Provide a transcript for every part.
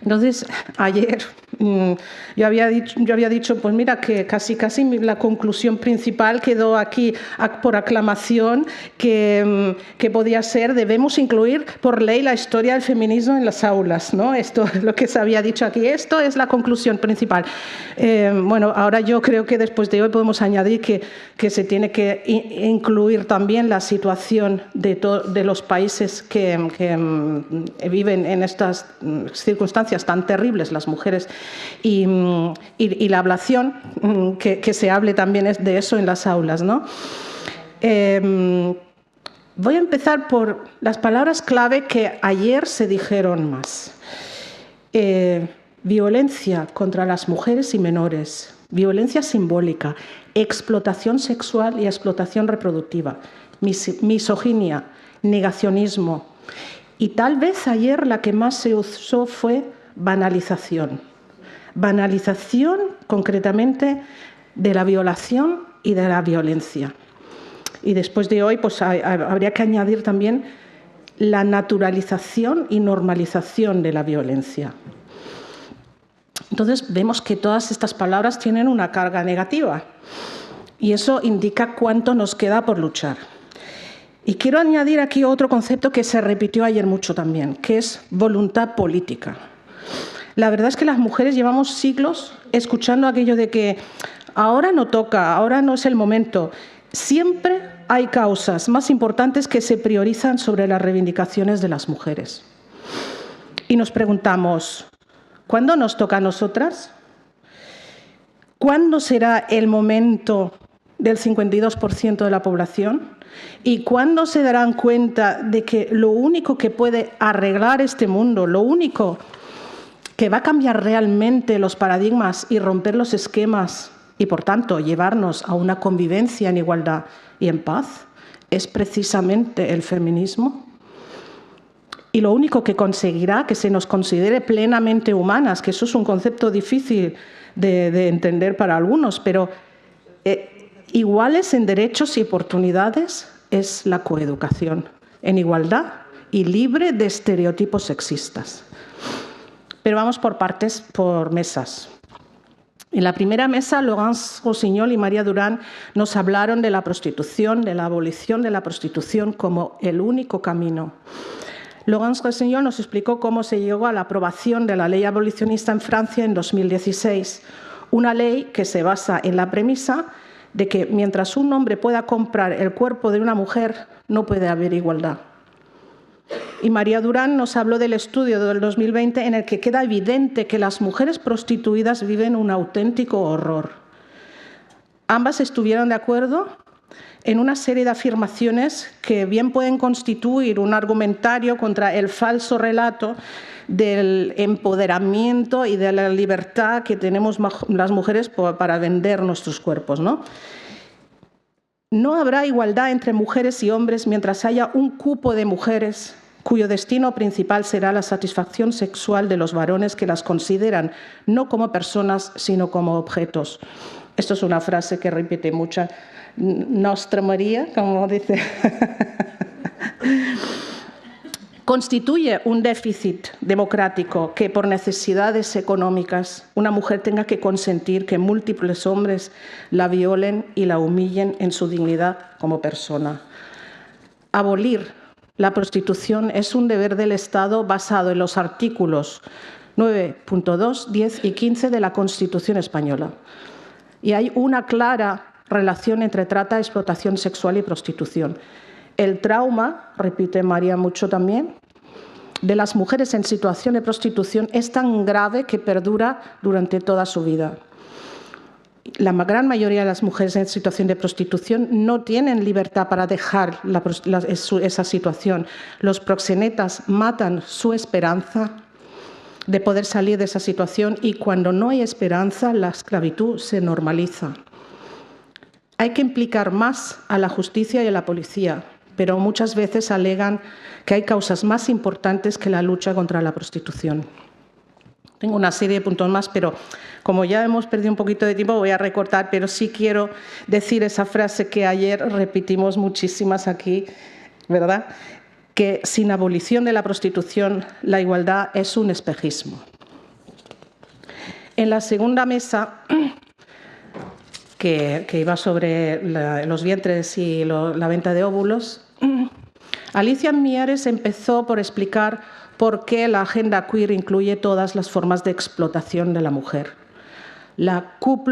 Entonces, ayer yo había dicho, pues mira, que casi la conclusión principal quedó aquí por aclamación, que podía ser: debemos incluir por ley la historia del feminismo en las aulas, ¿no? Esto es lo que se había dicho aquí, esto es la conclusión principal. Bueno, ahora yo creo que después de hoy podemos añadir que se tiene que incluir también la situación de los países que viven en estas circunstancias tan terribles, las mujeres, y la ablación, que se hable también de eso en las aulas, ¿no? Voy a empezar por las palabras clave que ayer se dijeron más. Violencia contra las mujeres y menores, violencia simbólica, explotación sexual y explotación reproductiva, misoginia, negacionismo. Y tal vez ayer la que más se usó fue banalización. Banalización concretamente de la violación y de la violencia. Y después de hoy pues habría que añadir también la naturalización y normalización de la violencia. Entonces vemos que todas estas palabras tienen una carga negativa y eso indica cuánto nos queda por luchar. Y quiero añadir aquí otro concepto que se repitió ayer mucho también, que es voluntad política. La verdad es que las mujeres llevamos siglos escuchando aquello de que ahora no toca, ahora no es el momento. Siempre hay causas más importantes que se priorizan sobre las reivindicaciones de las mujeres. Y nos preguntamos, ¿cuándo nos toca a nosotras? ¿Cuándo será el momento del 52% de la población? ¿Y cuándo se darán cuenta de que lo único que puede arreglar este mundo, lo único que va a cambiar realmente los paradigmas y romper los esquemas y, por tanto, llevarnos a una convivencia en igualdad y en paz, es precisamente el feminismo? Y lo único que conseguirá que se nos considere plenamente humanas, que eso es un concepto difícil de entender para algunos, pero iguales en derechos y oportunidades, es la coeducación, en igualdad y libre de estereotipos sexistas. Pero vamos por partes, por mesas. En la primera mesa, Laurence Rossignol y María Durán nos hablaron de la prostitución, de la abolición de la prostitución como el único camino. Laurence Rossignol nos explicó cómo se llegó a la aprobación de la ley abolicionista en Francia en 2016, una ley que se basa en la premisa de que mientras un hombre pueda comprar el cuerpo de una mujer, no puede haber igualdad. Y María Durán nos habló del estudio del 2020 en el que queda evidente que las mujeres prostituidas viven un auténtico horror. Ambas estuvieron de acuerdo en una serie de afirmaciones que bien pueden constituir un argumentario contra el falso relato del empoderamiento y de la libertad que tenemos las mujeres para vender nuestros cuerpos, ¿no? No habrá igualdad entre mujeres y hombres mientras haya un cupo de mujeres cuyo destino principal será la satisfacción sexual de los varones que las consideran no como personas, sino como objetos. Esto es una frase que repite mucho Nostra María, como dice. Constituye un déficit democrático que, por necesidades económicas, una mujer tenga que consentir que múltiples hombres la violen y la humillen en su dignidad como persona. Abolir la prostitución es un deber del Estado basado en los artículos 9.2, 10 y 15 de la Constitución española. Y hay una clara relación entre trata, explotación sexual y prostitución. El trauma, repite María mucho también, de las mujeres en situación de prostitución es tan grave que perdura durante toda su vida. La gran mayoría de las mujeres en situación de prostitución no tienen libertad para dejar esa situación. Los proxenetas matan su esperanza de poder salir de esa situación y cuando no hay esperanza, la esclavitud se normaliza. Hay que implicar más a la justicia y a la policía, pero muchas veces alegan que hay causas más importantes que la lucha contra la prostitución. Tengo una serie de puntos más, pero como ya hemos perdido un poquito de tiempo, voy a recortar, pero sí quiero decir esa frase que ayer repetimos muchísimas aquí, ¿verdad? Que sin abolición de la prostitución, la igualdad es un espejismo. En la segunda mesa, que iba sobre los vientres y la venta de óvulos, Alicia Mieres empezó por explicar por qué la agenda queer incluye todas las formas de explotación de la mujer. La Q+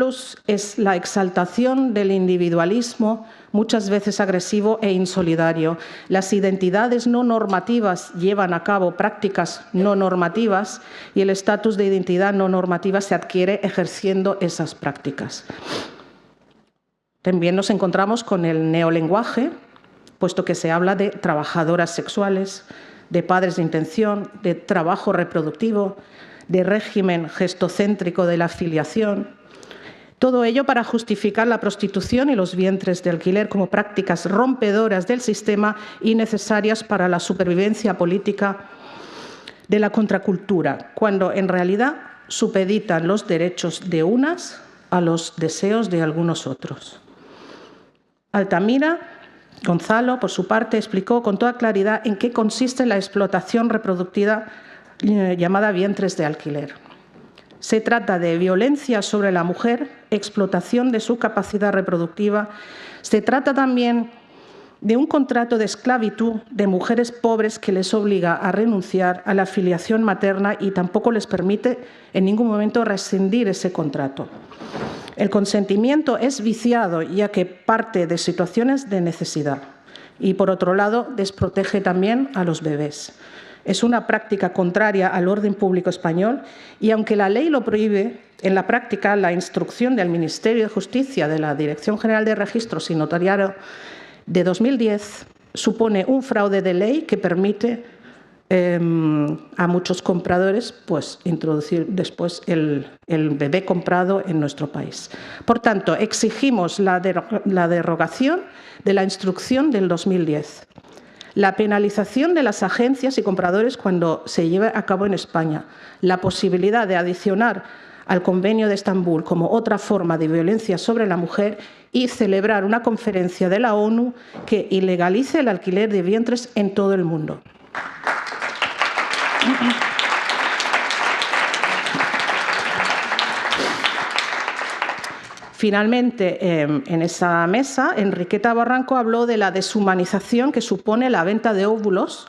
es la exaltación del individualismo, muchas veces agresivo e insolidario. Las identidades no normativas llevan a cabo prácticas no normativas y el estatus de identidad no normativa se adquiere ejerciendo esas prácticas. También nos encontramos con el neolenguaje, puesto que se habla de trabajadoras sexuales, de padres de intención, de trabajo reproductivo, de régimen gestocéntrico de la filiación. Todo ello para justificar la prostitución y los vientres de alquiler como prácticas rompedoras del sistema y necesarias para la supervivencia política de la contracultura, cuando en realidad supeditan los derechos de unas a los deseos de algunos otros. Altamira Gonzalo, por su parte, explicó con toda claridad en qué consiste la explotación reproductiva llamada vientres de alquiler. Se trata de violencia sobre la mujer, explotación de su capacidad reproductiva. Se trata también de un contrato de esclavitud de mujeres pobres que les obliga a renunciar a la filiación materna y tampoco les permite en ningún momento rescindir ese contrato. El consentimiento es viciado, ya que parte de situaciones de necesidad y, por otro lado, desprotege también a los bebés. Es una práctica contraria al orden público español y, aunque la ley lo prohíbe, en la práctica la instrucción del Ministerio de Justicia de la Dirección General de Registros y Notariado de 2010 supone un fraude de ley que permite a muchos compradores introducir después el bebé comprado en nuestro país. Por tanto, exigimos la derogación de la instrucción del 2010, la penalización de las agencias y compradores cuando se lleve a cabo en España, la posibilidad de adicionar al Convenio de Estambul como otra forma de violencia sobre la mujer y celebrar una conferencia de la ONU que ilegalice el alquiler de vientres en todo el mundo. Finalmente, en esa mesa, Enriqueta Barranco habló de la deshumanización que supone la venta de óvulos,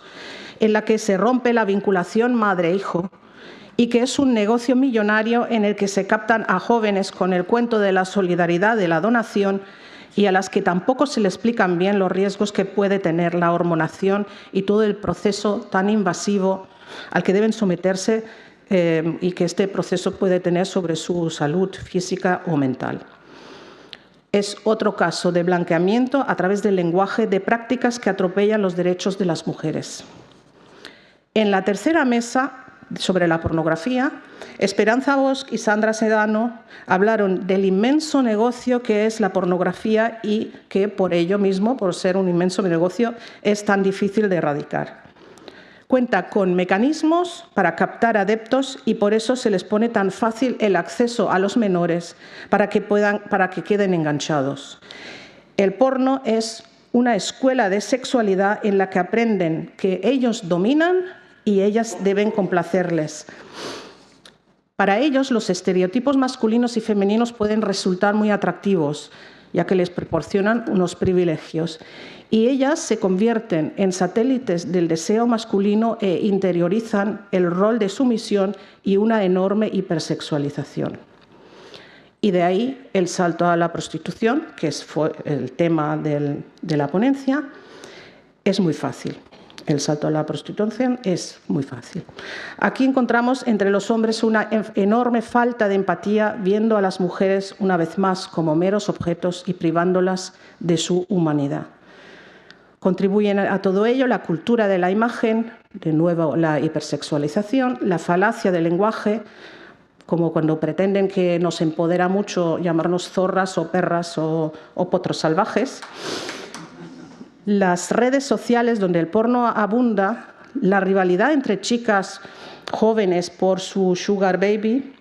en la que se rompe la vinculación madre-hijo y que es un negocio millonario en el que se captan a jóvenes con el cuento de la solidaridad de la donación y a las que tampoco se le explican bien los riesgos que puede tener la hormonación y todo el proceso tan invasivo al que deben someterse y que este proceso puede tener sobre su salud física o mental. Es otro caso de blanqueamiento a través del lenguaje de prácticas que atropellan los derechos de las mujeres. En la tercera mesa, sobre la pornografía, Esperanza Bosch y Sandra Sedano hablaron del inmenso negocio que es la pornografía y que por ello mismo, por ser un inmenso negocio, es tan difícil de erradicar. Cuenta con mecanismos para captar adeptos y por eso se les pone tan fácil el acceso a los menores para que queden enganchados. El porno es una escuela de sexualidad en la que aprenden que ellos dominan y ellas deben complacerles. Para ellos, los estereotipos masculinos y femeninos pueden resultar muy atractivos, ya que les proporcionan unos privilegios. Y ellas se convierten en satélites del deseo masculino e interiorizan el rol de sumisión y una enorme hipersexualización. Y de ahí el salto a la prostitución, que fue el tema de la ponencia, es muy fácil. El salto a la prostitución es muy fácil. Aquí encontramos entre los hombres una enorme falta de empatía, viendo a las mujeres una vez más como meros objetos y privándolas de su humanidad. Contribuyen a todo ello la cultura de la imagen, de nuevo la hipersexualización, la falacia del lenguaje, como cuando pretenden que nos empodera mucho llamarnos zorras o perras o potros salvajes. Las redes sociales donde el porno abunda, la rivalidad entre chicas jóvenes por su sugar daddy,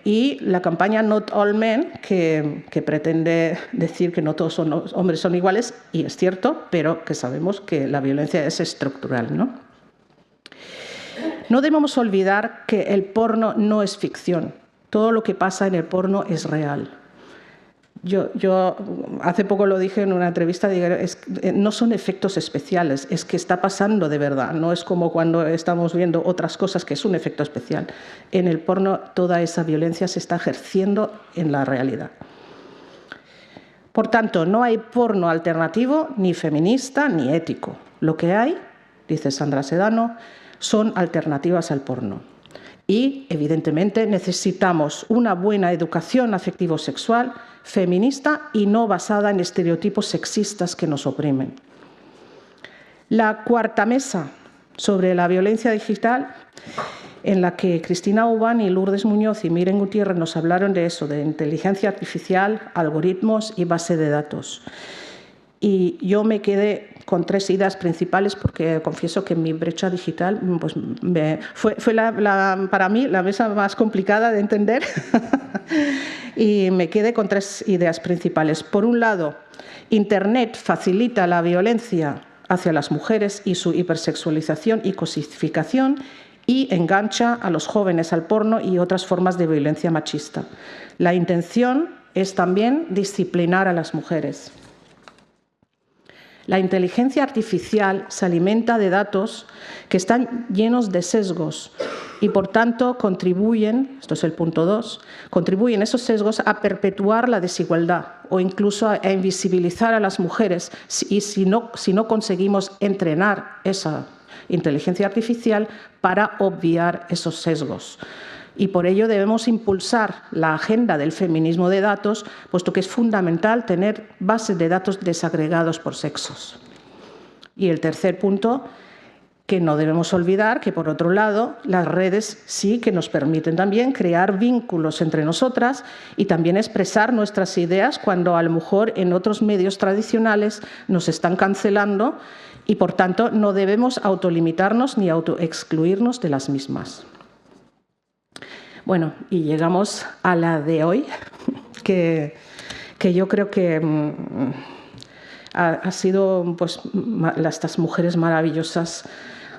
y la campaña Not All Men, que pretende decir que no todos los hombres son iguales, y es cierto, pero que sabemos que la violencia es estructural, ¿no? No debemos olvidar que el porno no es ficción. Todo lo que pasa en el porno es real. Yo hace poco lo dije en una entrevista, no son efectos especiales, es que está pasando de verdad, no es como cuando estamos viendo otras cosas que es un efecto especial. En el porno toda esa violencia se está ejerciendo en la realidad. Por tanto, no hay porno alternativo, ni feminista, ni ético. Lo que hay, dice Sandra Sedano, son alternativas al porno. Y, evidentemente, necesitamos una buena educación afectivo-sexual, feminista y no basada en estereotipos sexistas que nos oprimen. La cuarta mesa sobre la violencia digital, en la que Cristina Ubán y Lourdes Muñoz y Miren Gutiérrez nos hablaron de eso, de inteligencia artificial, algoritmos y base de datos. Y yo me quedé con 3 ideas principales porque confieso que mi brecha digital pues, fue para mí la mesa más complicada de entender y me quedé con 3 ideas principales. Por un lado, Internet facilita la violencia hacia las mujeres y su hipersexualización y cosificación y engancha a los jóvenes al porno y otras formas de violencia machista. La intención es también disciplinar a las mujeres. La inteligencia artificial se alimenta de datos que están llenos de sesgos y, por tanto, contribuyen, esto es el punto 2, contribuyen esos sesgos a perpetuar la desigualdad o incluso a invisibilizar a las mujeres y si no conseguimos entrenar esa inteligencia artificial para obviar esos sesgos. Y por ello debemos impulsar la agenda del feminismo de datos, puesto que es fundamental tener bases de datos desagregados por sexos. Y el tercer punto, que no debemos olvidar que, por otro lado, las redes sí que nos permiten también crear vínculos entre nosotras y también expresar nuestras ideas cuando a lo mejor en otros medios tradicionales nos están cancelando y, por tanto, no debemos autolimitarnos ni autoexcluirnos de las mismas. Bueno, y llegamos a la de hoy, que yo creo que ha sido pues, estas mujeres maravillosas,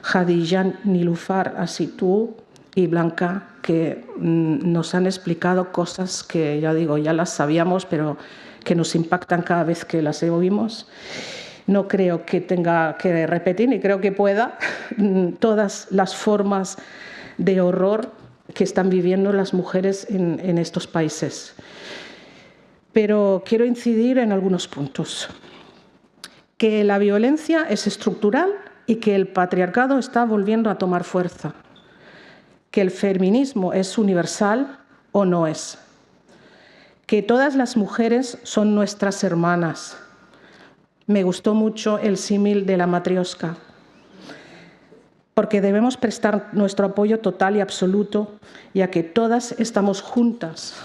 Hadija, Nilufar, Asitú y Blanca, que nos han explicado cosas que, ya digo, ya las sabíamos, pero que nos impactan cada vez que las oímos. No creo que tenga que repetir, ni creo que pueda, todas las formas de horror que están viviendo las mujeres en estos países. Pero quiero incidir en algunos puntos. Que la violencia es estructural y que el patriarcado está volviendo a tomar fuerza. Que el feminismo es universal o no es. Que todas las mujeres son nuestras hermanas. Me gustó mucho el símil de la matrioska, porque debemos prestar nuestro apoyo total y absoluto, ya que todas estamos juntas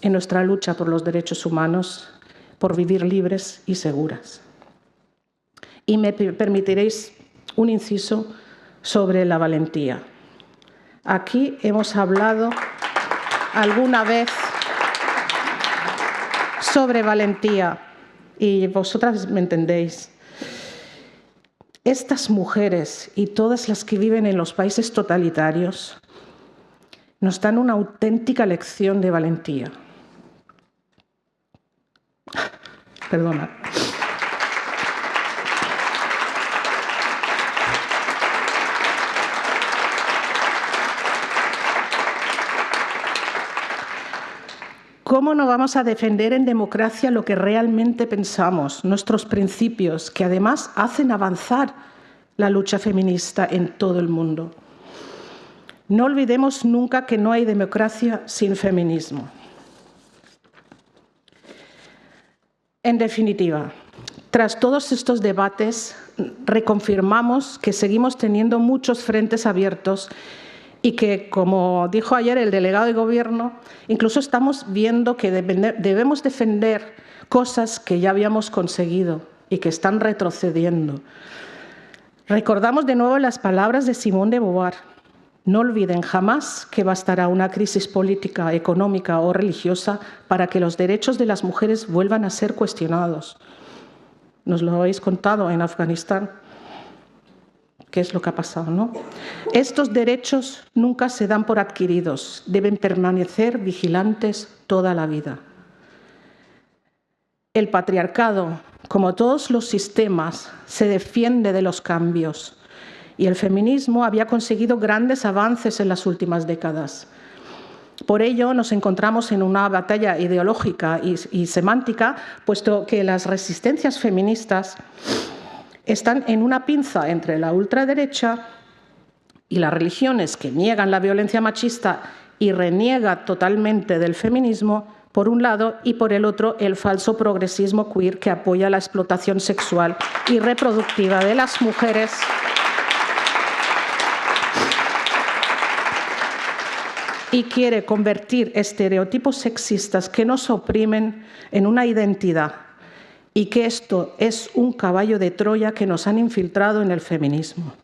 en nuestra lucha por los derechos humanos, por vivir libres y seguras. Y me permitiréis un inciso sobre la valentía. Aquí hemos hablado alguna vez sobre valentía y vosotras me entendéis. Estas mujeres y todas las que viven en los países totalitarios nos dan una auténtica lección de valentía. Perdona. ¿Cómo no vamos a defender en democracia lo que realmente pensamos, nuestros principios, que además hacen avanzar la lucha feminista en todo el mundo? No olvidemos nunca que no hay democracia sin feminismo. En definitiva, tras todos estos debates, reconfirmamos que seguimos teniendo muchos frentes abiertos y que, como dijo ayer el delegado de Gobierno, incluso estamos viendo que debemos defender cosas que ya habíamos conseguido y que están retrocediendo. Recordamos de nuevo las palabras de Simone de Beauvoir. No olviden jamás que bastará una crisis política, económica o religiosa para que los derechos de las mujeres vuelvan a ser cuestionados. Nos lo habéis contado en Afganistán, que es lo que ha pasado, ¿no? Estos derechos nunca se dan por adquiridos, deben permanecer vigilantes toda la vida. El patriarcado, como todos los sistemas, se defiende de los cambios y el feminismo había conseguido grandes avances en las últimas décadas. Por ello, nos encontramos en una batalla ideológica y semántica, puesto que las resistencias feministas están en una pinza entre la ultraderecha y las religiones que niegan la violencia machista y reniegan totalmente del feminismo, por un lado, y por el otro, el falso progresismo queer que apoya la explotación sexual y reproductiva de las mujeres y quiere convertir estereotipos sexistas que nos oprimen en una identidad, y que esto es un caballo de Troya que nos han infiltrado en el feminismo.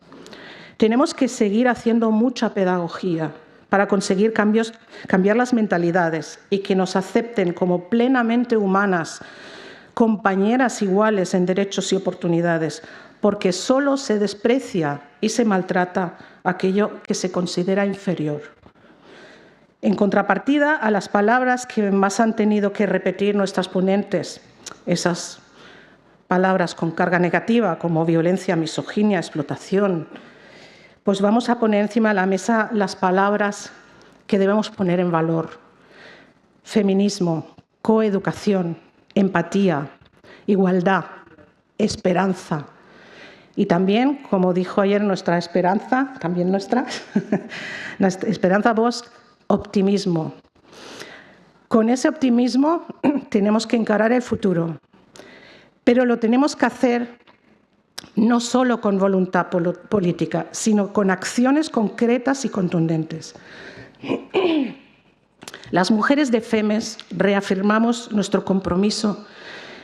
Tenemos que seguir haciendo mucha pedagogía para conseguir cambiar las mentalidades y que nos acepten como plenamente humanas, compañeras iguales en derechos y oportunidades, porque solo se desprecia y se maltrata aquello que se considera inferior. En contrapartida a las palabras que más han tenido que repetir nuestras ponentes, esas palabras con carga negativa como violencia, misoginia, explotación, pues vamos a poner encima de la mesa las palabras que debemos poner en valor: feminismo, coeducación, empatía, igualdad, esperanza. Y también, como dijo ayer nuestra Esperanza, también nuestra Esperanza Bosch, optimismo. Con ese optimismo tenemos que encarar el futuro, pero lo tenemos que hacer no solo con voluntad política, sino con acciones concretas y contundentes. Las mujeres de FEMES reafirmamos nuestro compromiso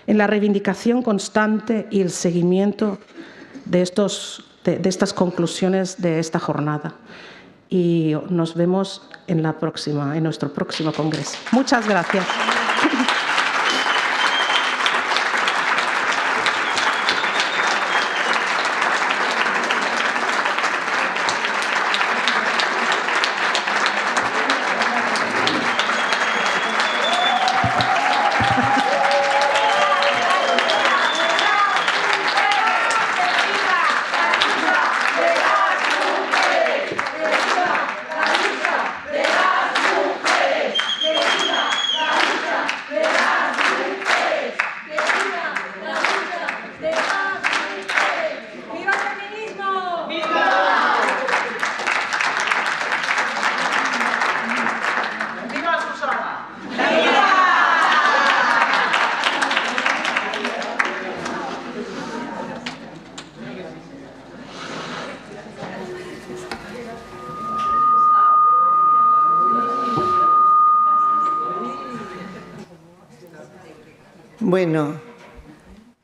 en la reivindicación constante y el seguimiento de estas conclusiones de esta jornada. Y nos vemos en nuestro próximo congreso. Muchas gracias. Bueno,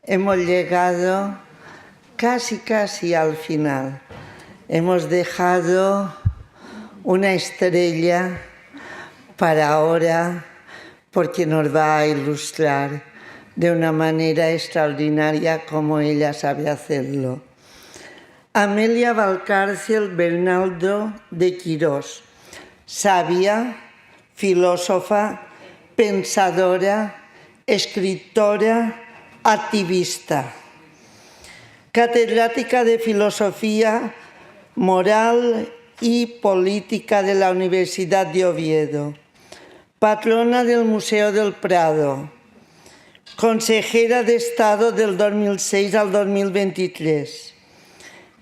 hemos llegado casi al final. Hemos dejado una estrella para ahora, porque nos va a ilustrar de una manera extraordinaria como ella sabe hacerlo. Amelia Valcárcel Bernaldo de Quirós, sabia, filósofa, pensadora, escritora, activista, catedrática de Filosofía Moral y Política de la Universidad de Oviedo, patrona del Museo del Prado, consejera de Estado del 2006 al 2023.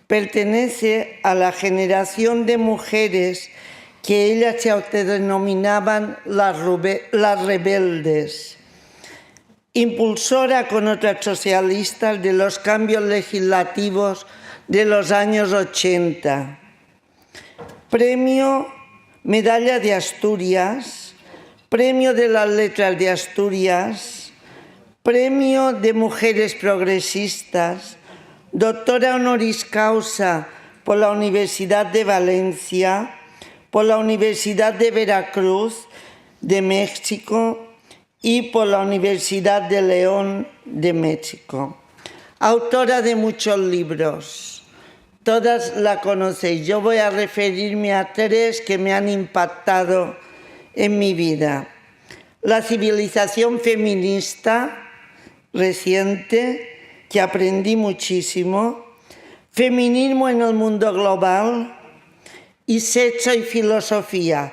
Pertenece a la generación de mujeres que ellas se autodenominaban las rebeldes. Impulsora con otras socialistas de los cambios legislativos de los años 80. Premio Medalla de Asturias, Premio de las Letras de Asturias, Premio de Mujeres Progresistas, doctora honoris causa por la Universidad de Valencia, por la Universidad de Veracruz de México y por la Universidad de León de México. Autora de muchos libros, Todas la conocéis. Yo voy a referirme a tres que me han impactado en mi vida. La civilización feminista reciente, que aprendí muchísimo, feminismo en el mundo global y sexo y filosofía,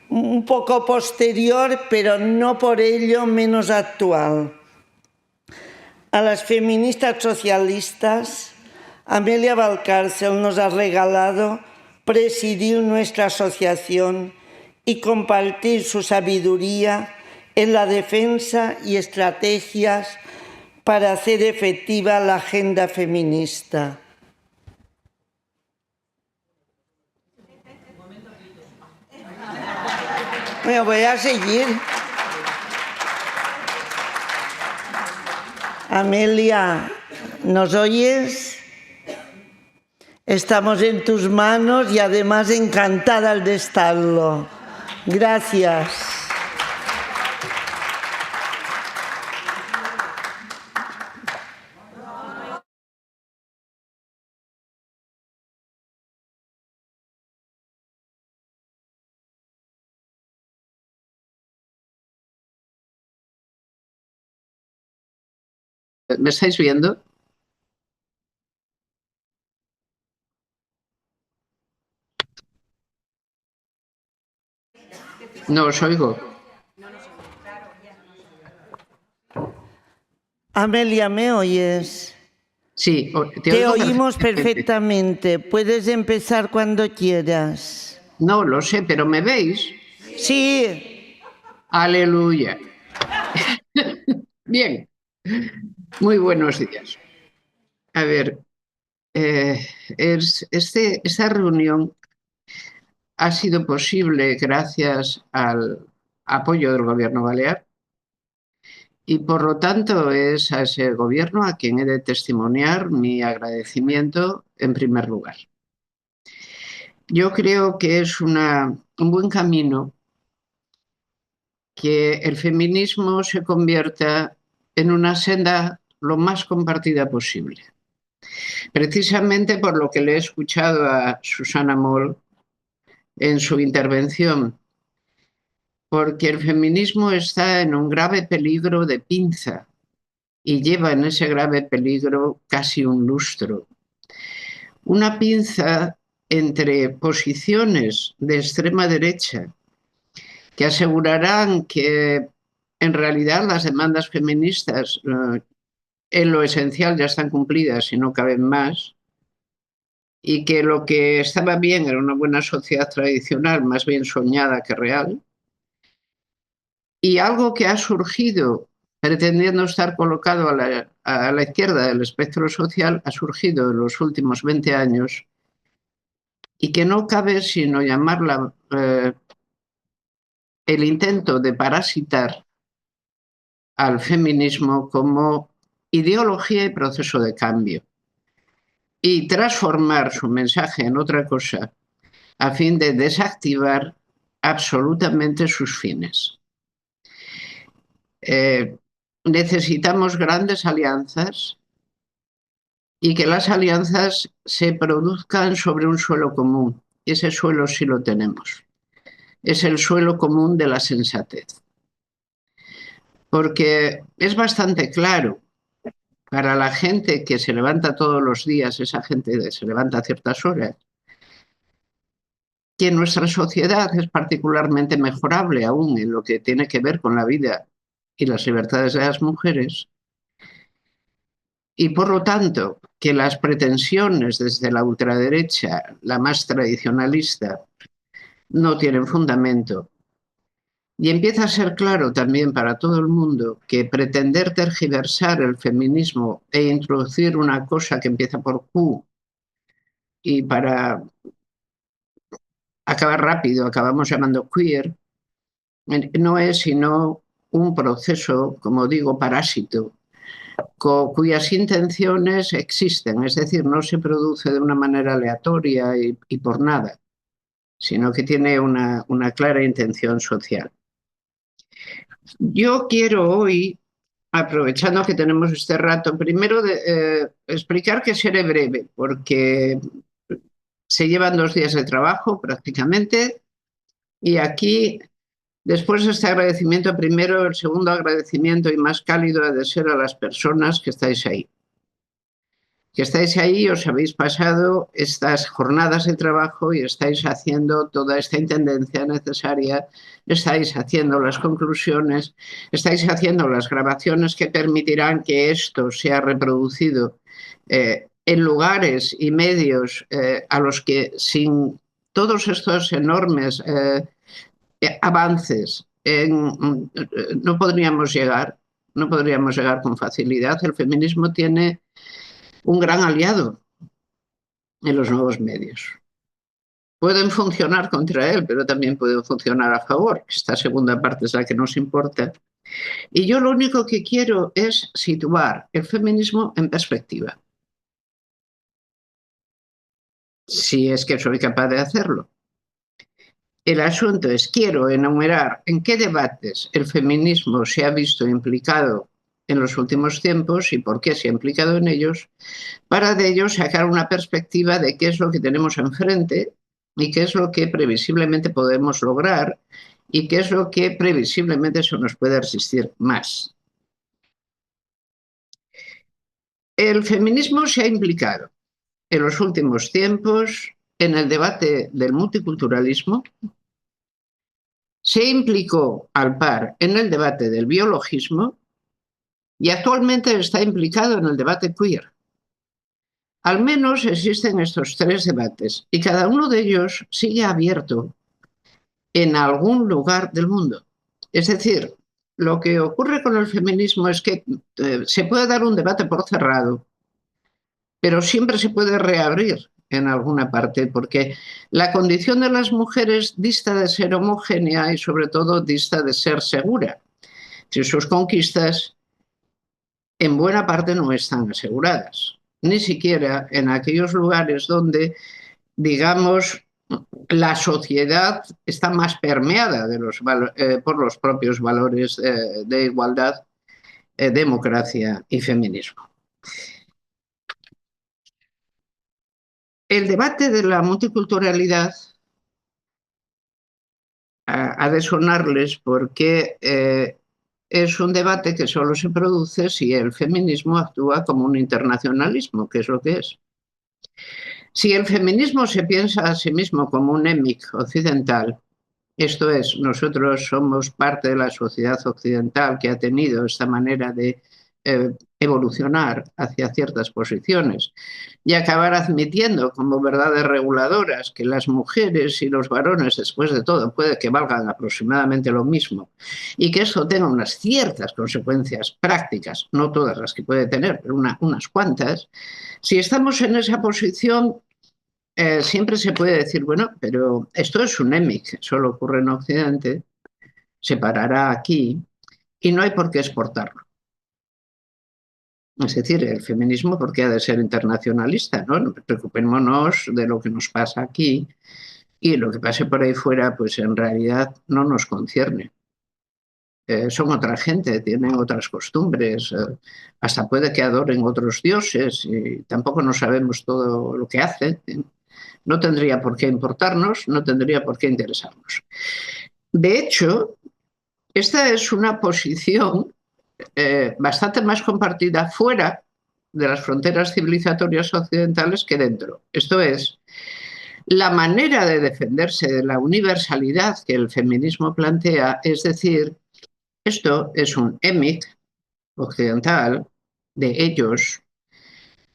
un poco posterior, pero no por ello menos actual. A las feministas socialistas, Amelia Valcárcel nos ha regalado presidir nuestra asociación y compartir su sabiduría en la defensa y estrategias para hacer efectiva la agenda feminista. Bueno, voy a seguir. Amelia, ¿nos oyes? Estamos en tus manos y además encantadas de estarlo. Gracias. ¿Me estáis viendo? No os oigo. Amelia, ¿me oyes? Sí, te oímos perfectamente. Puedes empezar cuando quieras. No, lo sé, pero ¿me veis? Sí. Aleluya. Bien. Muy buenos días. A ver, esta reunión ha sido posible gracias al apoyo del Gobierno balear y por lo tanto es a ese Gobierno a quien he de testimoniar mi agradecimiento en primer lugar. Yo creo que es un buen camino que el feminismo se convierta en una senda lo más compartida posible. Precisamente por lo que le he escuchado a Susana Moll en su intervención, porque el feminismo está en un grave peligro de pinza y lleva en ese grave peligro casi un lustro. Una pinza entre posiciones de extrema derecha que asegurarán que en realidad las demandas feministas en lo esencial ya están cumplidas y no caben más, y que lo que estaba bien era una buena sociedad tradicional, más bien soñada que real, y algo que ha surgido pretendiendo estar colocado a la izquierda del espectro social, ha surgido en los últimos 20 años y que no cabe sino llamarla el intento de parasitar al feminismo como ideología y proceso de cambio y transformar su mensaje en otra cosa a fin de desactivar absolutamente sus fines. Necesitamos grandes alianzas y que las alianzas se produzcan sobre un suelo común. Y ese suelo sí lo tenemos. Es el suelo común de la sensatez. Porque es bastante claro para la gente que se levanta todos los días, esa gente que se levanta a ciertas horas, que nuestra sociedad es particularmente mejorable aún en lo que tiene que ver con la vida y las libertades de las mujeres, y por lo tanto que las pretensiones desde la ultraderecha, la más tradicionalista, no tienen fundamento. Y empieza a ser claro también para todo el mundo que pretender tergiversar el feminismo e introducir una cosa que empieza por Q y para acabar rápido acabamos llamando queer, no es sino un proceso, como digo, parásito, cuyas intenciones existen, es decir, no se produce de una manera aleatoria y por nada, sino que tiene una clara intención social. Yo quiero hoy, aprovechando que tenemos este rato, primero explicar que seré breve, porque Se llevan 2 días de trabajo prácticamente y aquí, después de este agradecimiento primero, el segundo agradecimiento y más cálido ha de ser a las personas que estáis ahí. Que estáis ahí, os habéis pasado estas jornadas de trabajo y estáis haciendo toda esta intendencia necesaria, estáis haciendo las conclusiones, estáis haciendo las grabaciones que permitirán que esto sea reproducido en lugares y medios a los que sin todos estos enormes avances no podríamos llegar, no podríamos llegar con facilidad. El feminismo tiene un gran aliado en los nuevos medios. Pueden funcionar contra él, pero también pueden funcionar a favor. Esta segunda parte es la que nos importa. Y yo lo único que quiero es situar el feminismo en perspectiva. Si es que soy capaz de hacerlo. El asunto es, quiero enumerar en qué debates el feminismo se ha visto implicado en los últimos tiempos y por qué se ha implicado en ellos, para de ello sacar una perspectiva de qué es lo que tenemos enfrente y qué es lo que previsiblemente podemos lograr y qué es lo que previsiblemente se nos puede resistir más. El feminismo se ha implicado en los últimos tiempos en el debate del multiculturalismo, se implicó al par en el debate del biologismo y actualmente está implicado en el debate queer. Al menos existen estos 3 debates y cada uno de ellos sigue abierto en algún lugar del mundo. Es decir, lo que ocurre con el feminismo es que se puede dar un debate por cerrado, pero siempre se puede reabrir en alguna parte, porque la condición de las mujeres dista de ser homogénea y sobre todo dista de ser segura. Si sus conquistas en buena parte no están aseguradas, ni siquiera en aquellos lugares donde, digamos, la sociedad está más permeada por los propios valores de igualdad, democracia y feminismo. El debate de la multiculturalidad ha de sonarles porque es un debate que solo se produce si el feminismo actúa como un internacionalismo, que es lo que es. Si el feminismo se piensa a sí mismo como un émic occidental, esto es, nosotros somos parte de la sociedad occidental que ha tenido esta manera de evolucionar hacia ciertas posiciones y acabar admitiendo como verdades reguladoras que las mujeres y los varones, después de todo, puede que valgan aproximadamente lo mismo y que esto tenga unas ciertas consecuencias prácticas, no todas las que puede tener, pero unas cuantas. Si estamos en esa posición, siempre se puede decir, bueno, pero esto es un émic, solo ocurre en Occidente, se parará aquí y no hay por qué exportarlo. Es decir, el feminismo, ¿por qué ha de ser internacionalista? ¿No? Preocupémonos de lo que nos pasa aquí y lo que pase por ahí fuera, pues en realidad no nos concierne. Son otra gente, tienen otras costumbres, hasta puede que adoren otros dioses y tampoco no sabemos todo lo que hacen. No tendría por qué importarnos, no tendría por qué interesarnos. De hecho, esta es una posición bastante más compartida fuera de las fronteras civilizatorias occidentales que dentro. Esto es, la manera de defenderse de la universalidad que el feminismo plantea, es decir, esto es un émic occidental de ellos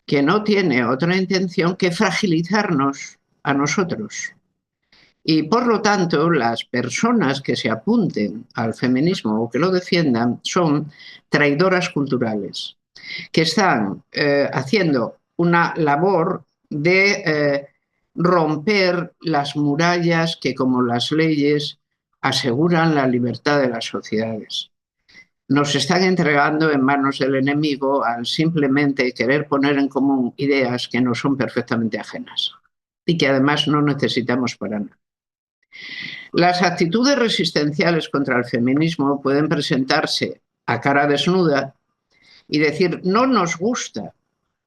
que no tiene otra intención que fragilizarnos a nosotros. Y por lo tanto, las personas que se apunten al feminismo o que lo defiendan son traidoras culturales, que están haciendo una labor de romper las murallas que, como las leyes, aseguran la libertad de las sociedades. Nos están entregando en manos del enemigo al simplemente querer poner en común ideas que nos son perfectamente ajenas y que además no necesitamos para nada. Las actitudes resistenciales contra el feminismo pueden presentarse a cara desnuda y decir, no nos gusta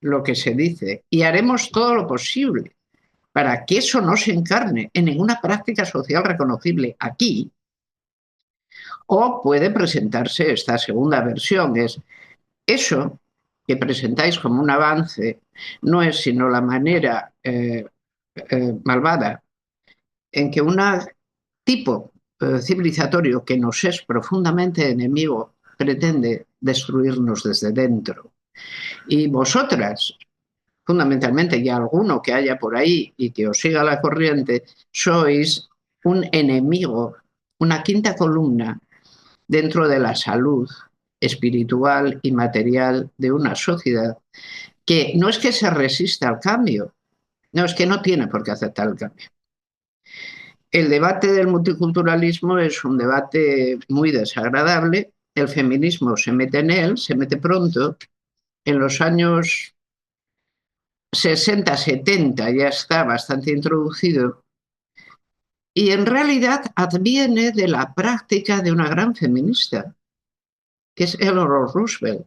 lo que se dice y haremos todo lo posible para que eso no se encarne en ninguna práctica social reconocible aquí, o puede presentarse esta segunda versión, es eso que presentáis como un avance no es sino la manera malvada en que un tipo civilizatorio que nos es profundamente enemigo pretende destruirnos desde dentro. Y vosotras, fundamentalmente, y alguno que haya por ahí y que os siga la corriente, sois un enemigo, una quinta columna dentro de la salud espiritual y material de una sociedad que no es que se resista al cambio, no, es que no tiene por qué aceptar el cambio. El debate del multiculturalismo es un debate muy desagradable. El feminismo se mete en él, se mete pronto. En los años 60, 70 ya está bastante introducido. Y en realidad adviene de la práctica de una gran feminista, que es Eleanor Roosevelt.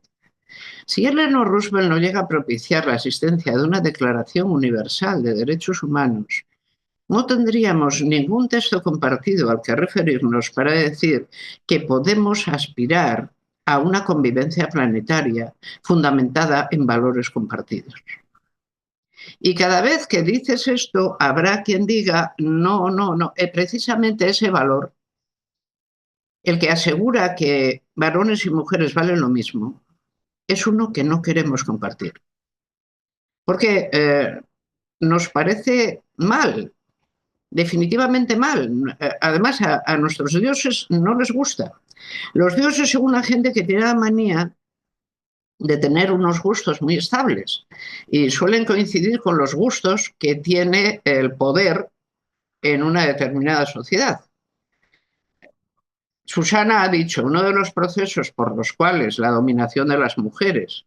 Si Eleanor Roosevelt no llega a propiciar la existencia de una Declaración Universal de Derechos Humanos, no tendríamos ningún texto compartido al que referirnos para decir que podemos aspirar a una convivencia planetaria fundamentada en valores compartidos. Y cada vez que dices esto, habrá quien diga, no, precisamente ese valor, el que asegura que varones y mujeres valen lo mismo, es uno que no queremos compartir. Porque nos parece mal, definitivamente mal. Además, a nuestros dioses no les gusta. Los dioses son una gente que tiene la manía de tener unos gustos muy estables y suelen coincidir con los gustos que tiene el poder en una determinada sociedad. Susana ha dicho, uno de los procesos por los cuales la dominación de las mujeres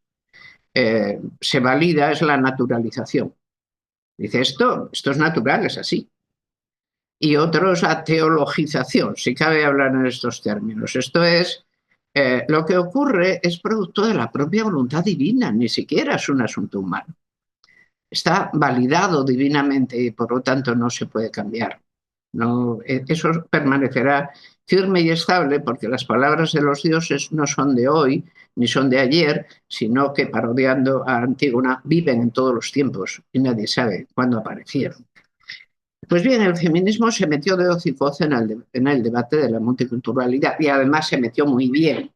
se valida es la naturalización. Dice, esto es natural, es así. Y otro es la teologización, si cabe hablar en estos términos. Esto es, lo que ocurre es producto de la propia voluntad divina, ni siquiera es un asunto humano. Está validado divinamente y por lo tanto no se puede cambiar. No, eso permanecerá firme y estable porque las palabras de los dioses no son de hoy ni son de ayer, sino que, parodiando a Antígona, viven en todos los tiempos y nadie sabe cuándo aparecieron. Pues bien, el feminismo se metió de hocicoz en el debate de la multiculturalidad y además se metió muy bien.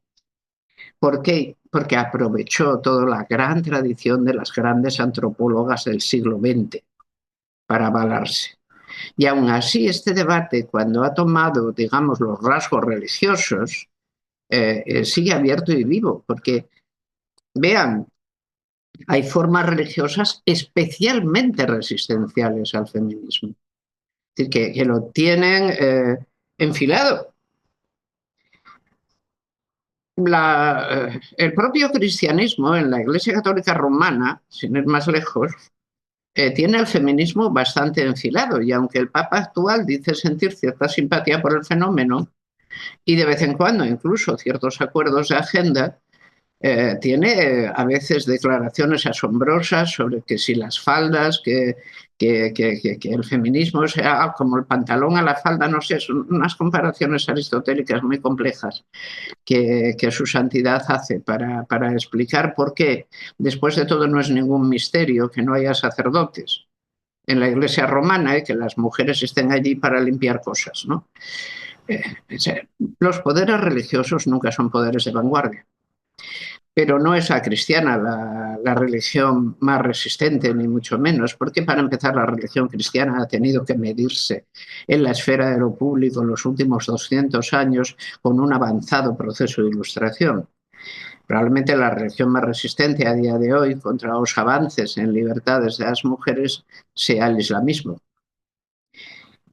¿Por qué? Porque aprovechó toda la gran tradición de las grandes antropólogas del siglo XX para avalarse. Y aún así, este debate, cuando ha tomado, digamos, los rasgos religiosos, sigue abierto y vivo, porque, vean, hay formas religiosas especialmente resistenciales al feminismo. Es decir, que lo tienen enfilado. El propio cristianismo en la Iglesia Católica Romana, sin ir más lejos, tiene el feminismo bastante enfilado y aunque el Papa actual dice sentir cierta simpatía por el fenómeno y de vez en cuando incluso ciertos acuerdos de agenda, tiene a veces declaraciones asombrosas sobre que si las faldas, que el feminismo sea como el pantalón a la falda, no sé, son unas comparaciones aristotélicas muy complejas que su santidad hace para explicar por qué, después de todo, no es ningún misterio que no haya sacerdotes en la Iglesia romana y que las mujeres estén allí para limpiar cosas, ¿no? Los poderes religiosos nunca son poderes de vanguardia. Pero no es la cristiana la religión más resistente, ni mucho menos, porque para empezar la religión cristiana ha tenido que medirse en la esfera de lo público en los últimos 200 años con un avanzado proceso de ilustración. Probablemente la religión más resistente a día de hoy contra los avances en libertades de las mujeres sea el islamismo.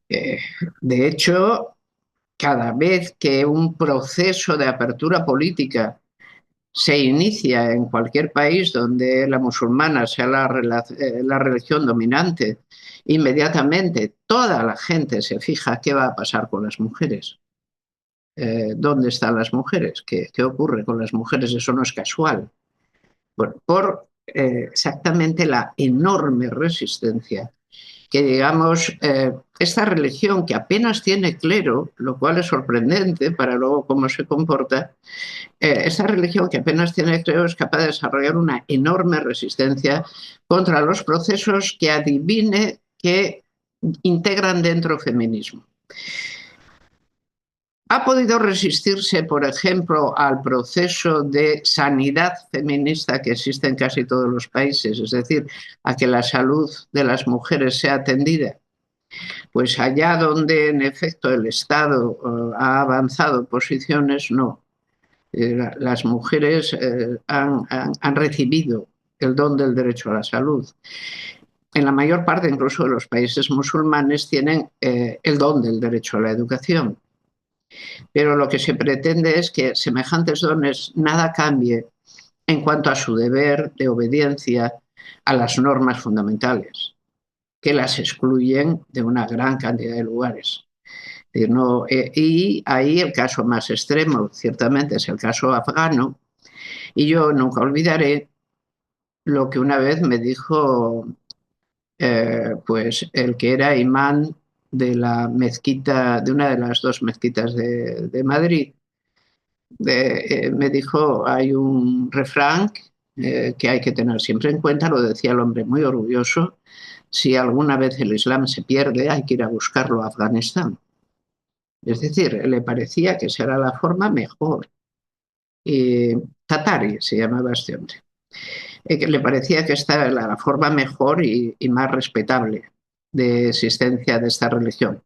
De hecho, cada vez que un proceso de apertura política se inicia en cualquier país donde la musulmana sea la religión dominante, inmediatamente toda la gente se fija qué va a pasar con las mujeres. ¿Dónde están las mujeres? ¿Qué ocurre con las mujeres? Eso no es casual. Bueno, por exactamente la enorme resistencia que digamos, esta religión que apenas tiene clero, lo cual es sorprendente para luego cómo se comporta, esta religión que apenas tiene clero es capaz de desarrollar una enorme resistencia contra los procesos que adivine que integran dentro feminismo. Ha podido resistirse, por ejemplo, al proceso de sanidad feminista que existe en casi todos los países, es decir, a que la salud de las mujeres sea atendida. Pues allá donde en efecto el Estado ha avanzado posiciones, no. Las mujeres han recibido el don del derecho a la salud. En la mayor parte incluso de los países musulmanes tienen el don del derecho a la educación. Pero lo que se pretende es que semejantes dones nada cambie en cuanto a su deber de obediencia a las normas fundamentales, que las excluyen de una gran cantidad de lugares. Y ahí el caso más extremo, ciertamente, es el caso afgano, y yo nunca olvidaré lo que una vez me dijo pues el que era imán de la mezquita, de una de las dos mezquitas de Madrid. Me dijo, hay un refrán que hay que tener siempre en cuenta, lo decía el hombre muy orgulloso: si alguna vez el Islam se pierde, hay que ir a buscarlo a Afganistán. Es decir, le parecía que esa era la forma mejor. Tatari se llamaba este hombre. Que le parecía que esta era la forma mejor y más respetable de existencia de esta religión.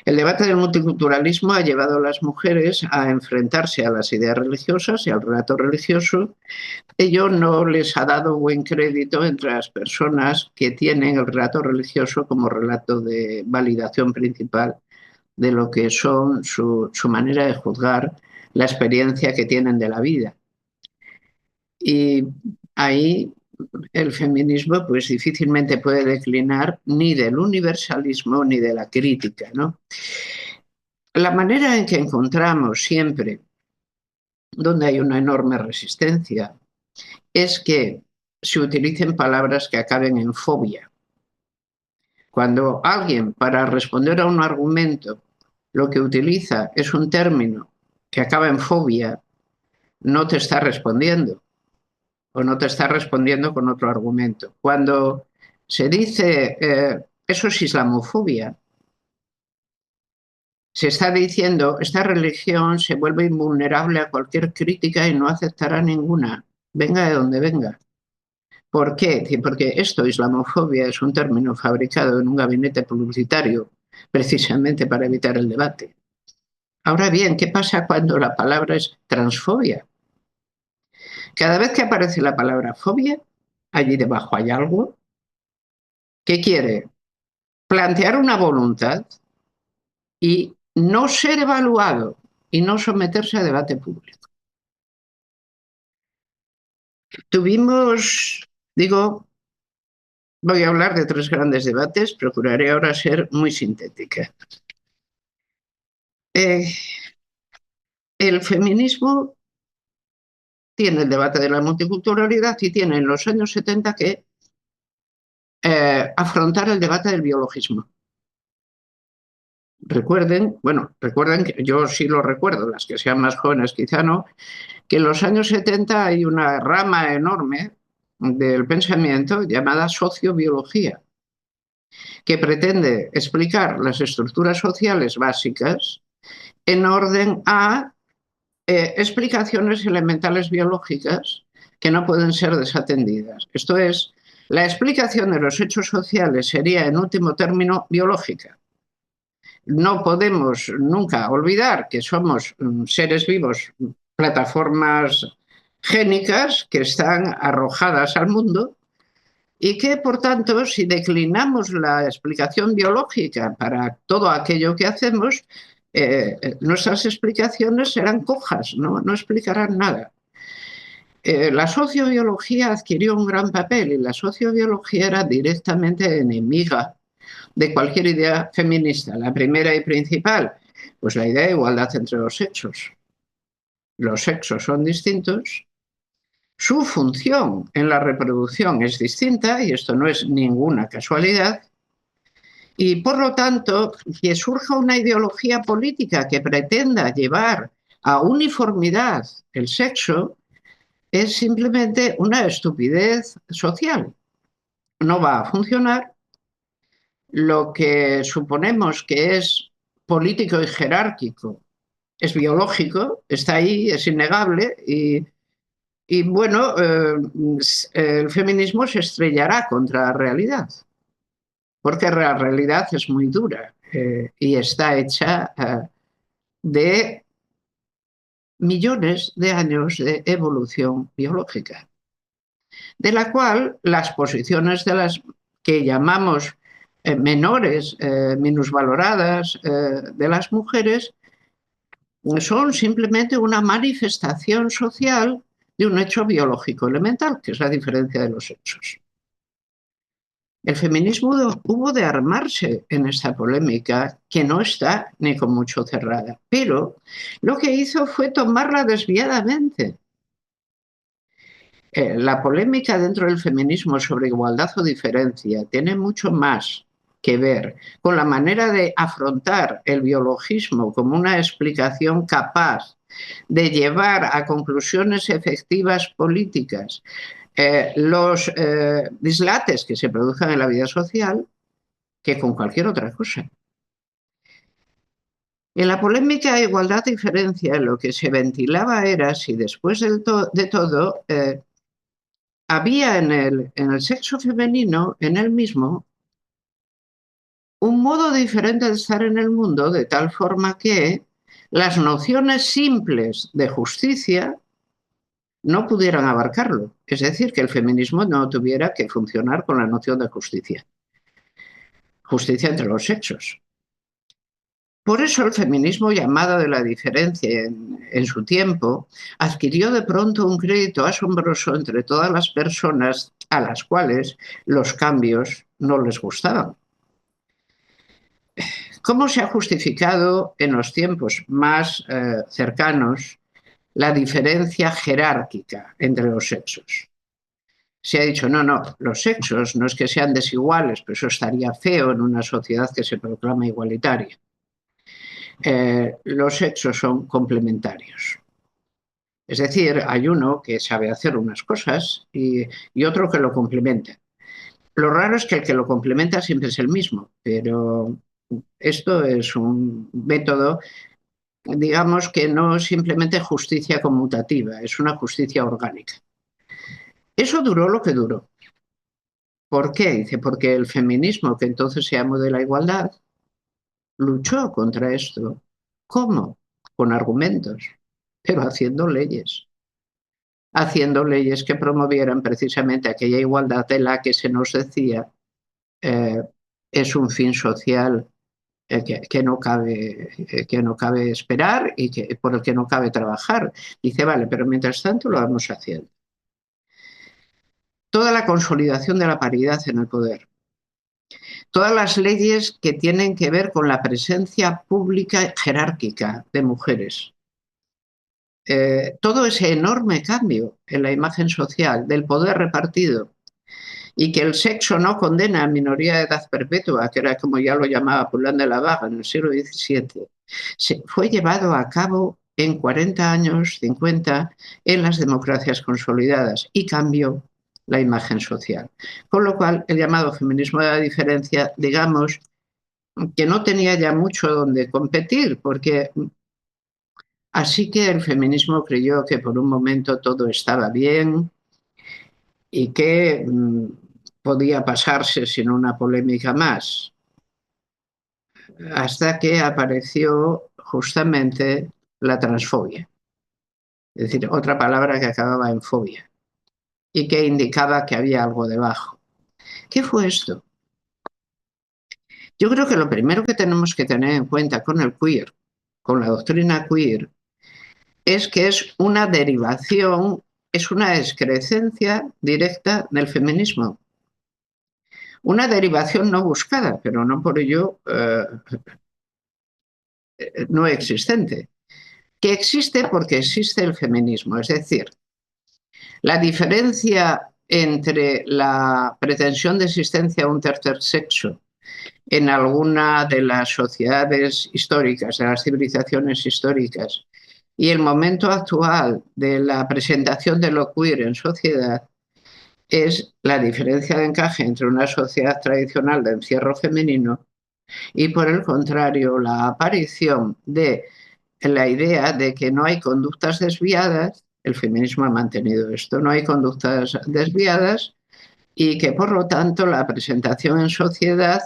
El debate del multiculturalismo ha llevado a las mujeres a enfrentarse a las ideas religiosas y al relato religioso. Ello no les ha dado buen crédito entre las personas que tienen el relato religioso como relato de validación principal de lo que son su manera de juzgar la experiencia que tienen de la vida. Y ahí el feminismo pues difícilmente puede declinar ni del universalismo ni de la crítica, ¿no? La manera en que encontramos siempre donde hay una enorme resistencia es que se utilicen palabras que acaben en fobia. Cuando alguien, para responder a un argumento, lo que utiliza es un término que acaba en fobia, no te está respondiendo, o no te está respondiendo con otro argumento. Cuando se dice eso es islamofobia, se está diciendo esta religión se vuelve invulnerable a cualquier crítica y no aceptará ninguna, venga de donde venga. ¿Por qué? Porque esto, islamofobia, es un término fabricado en un gabinete publicitario precisamente para evitar el debate. Ahora bien, ¿qué pasa cuando la palabra es transfobia? Cada vez que aparece la palabra fobia, allí debajo hay algo que quiere plantear una voluntad y no ser evaluado y no someterse a debate público. Voy a hablar de 3 grandes debates, procuraré ahora ser muy sintética. El feminismo tiene el debate de la multiculturalidad y tiene en los años 70 que afrontar el debate del biologismo. Recuerden que yo sí lo recuerdo, las que sean más jóvenes quizá no, que en los años 70 hay una rama enorme del pensamiento llamada sociobiología, que pretende explicar las estructuras sociales básicas en orden a explicaciones elementales biológicas que no pueden ser desatendidas. Esto es, la explicación de los hechos sociales sería, en último término, biológica. No podemos nunca olvidar que somos seres vivos, plataformas génicas que están arrojadas al mundo y que, por tanto, si declinamos la explicación biológica para todo aquello que hacemos, nuestras explicaciones serán cojas, no explicarán nada. La sociobiología adquirió un gran papel y la sociobiología era directamente enemiga de cualquier idea feminista. La primera y principal, pues la idea de igualdad entre los sexos. Los sexos son distintos, su función en la reproducción es distinta, y esto no es ninguna casualidad, Y por lo tanto, que surja una ideología política que pretenda llevar a uniformidad el sexo es simplemente una estupidez social. No va a funcionar. Lo que suponemos que es político y jerárquico es biológico, está ahí, es innegable y bueno, el feminismo se estrellará contra la realidad, porque la realidad es muy dura y está hecha de millones de años de evolución biológica, de la cual las posiciones de las que llamamos menores, minusvaloradas de las mujeres, son simplemente una manifestación social de un hecho biológico elemental, que es la diferencia de los sexos. El feminismo hubo de armarse en esta polémica que no está ni con mucho cerrada, pero lo que hizo fue tomarla desviadamente. La polémica dentro del feminismo sobre igualdad o diferencia tiene mucho más que ver con la manera de afrontar el biologismo como una explicación capaz de llevar a conclusiones efectivas políticas los dislates que se produzcan en la vida social que con cualquier otra cosa. En la polémica de igualdad-diferencia lo que se ventilaba era si después de todo había en el sexo femenino, en él mismo, un modo diferente de estar en el mundo, de tal forma que las nociones simples de justicia no pudieran abarcarlo. Es decir, que el feminismo no tuviera que funcionar con la noción de justicia. Justicia entre los sexos. Por eso el feminismo llamado de la diferencia en su tiempo adquirió de pronto un crédito asombroso entre todas las personas a las cuales los cambios no les gustaban. ¿Cómo se ha justificado en los tiempos más cercanos la diferencia jerárquica entre los sexos? Se ha dicho, no, los sexos no es que sean desiguales, pero eso estaría feo en una sociedad que se proclama igualitaria. Los sexos son complementarios. Es decir, hay uno que sabe hacer unas cosas y otro que lo complementa. Lo raro es que el que lo complementa siempre es el mismo, pero esto es un método, digamos, que no es simplemente justicia conmutativa, es una justicia orgánica. Eso duró lo que duró. ¿Por qué? Dice, porque el feminismo, que entonces se llamó de la igualdad, luchó contra esto. ¿Cómo? Con argumentos, pero haciendo leyes. Haciendo leyes que promovieran precisamente aquella igualdad de la que se nos decía es un fin social que no cabe esperar y por el que no cabe trabajar. Dice, vale, pero mientras tanto lo vamos haciendo. Toda la consolidación de la paridad en el poder. Todas las leyes que tienen que ver con la presencia pública jerárquica de mujeres. Todo ese enorme cambio en la imagen social del poder repartido y que el sexo no condena a minoría de edad perpetua, que era como ya lo llamaba Poulain de la Vaga en el siglo XVII, fue llevado a cabo en 40 años, 50, en las democracias consolidadas y cambió la imagen social. Con lo cual, el llamado feminismo de la diferencia, digamos, que no tenía ya mucho donde competir, porque así que el feminismo creyó que por un momento todo estaba bien y que podía pasarse sin una polémica más, hasta que apareció justamente la transfobia, es decir, otra palabra que acababa en fobia y que indicaba que había algo debajo. ¿Qué fue esto? Yo creo que lo primero que tenemos que tener en cuenta con el queer, con la doctrina queer, es que es una derivación, es una excrescencia directa del feminismo. Una derivación no buscada, pero no por ello no existente, que existe porque existe el feminismo. Es decir, la diferencia entre la pretensión de existencia de un tercer sexo en alguna de las sociedades históricas, de las civilizaciones históricas, y el momento actual de la presentación de lo queer en sociedad es la diferencia de encaje entre una sociedad tradicional de encierro femenino y, por el contrario, la aparición de la idea de que no hay conductas desviadas. El feminismo ha mantenido esto, no hay conductas desviadas, y que, por lo tanto, la presentación en sociedad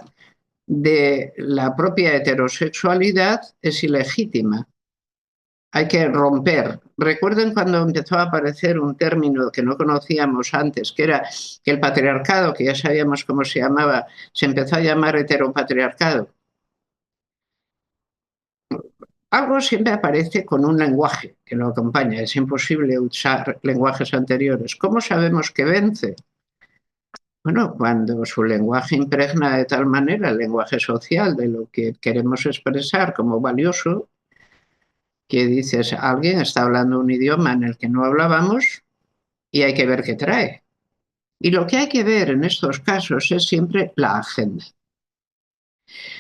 de la propia heterosexualidad es ilegítima. Hay que romper. Recuerden cuando empezó a aparecer un término que no conocíamos antes, que era que el patriarcado, que ya sabíamos cómo se llamaba, se empezó a llamar heteropatriarcado. Algo siempre aparece con un lenguaje que lo acompaña. Es imposible usar lenguajes anteriores. ¿Cómo sabemos que vence? Bueno, cuando su lenguaje impregna de tal manera el lenguaje social de lo que queremos expresar como valioso, que dices, alguien está hablando un idioma en el que no hablábamos y hay que ver qué trae. Y lo que hay que ver en estos casos es siempre la agenda.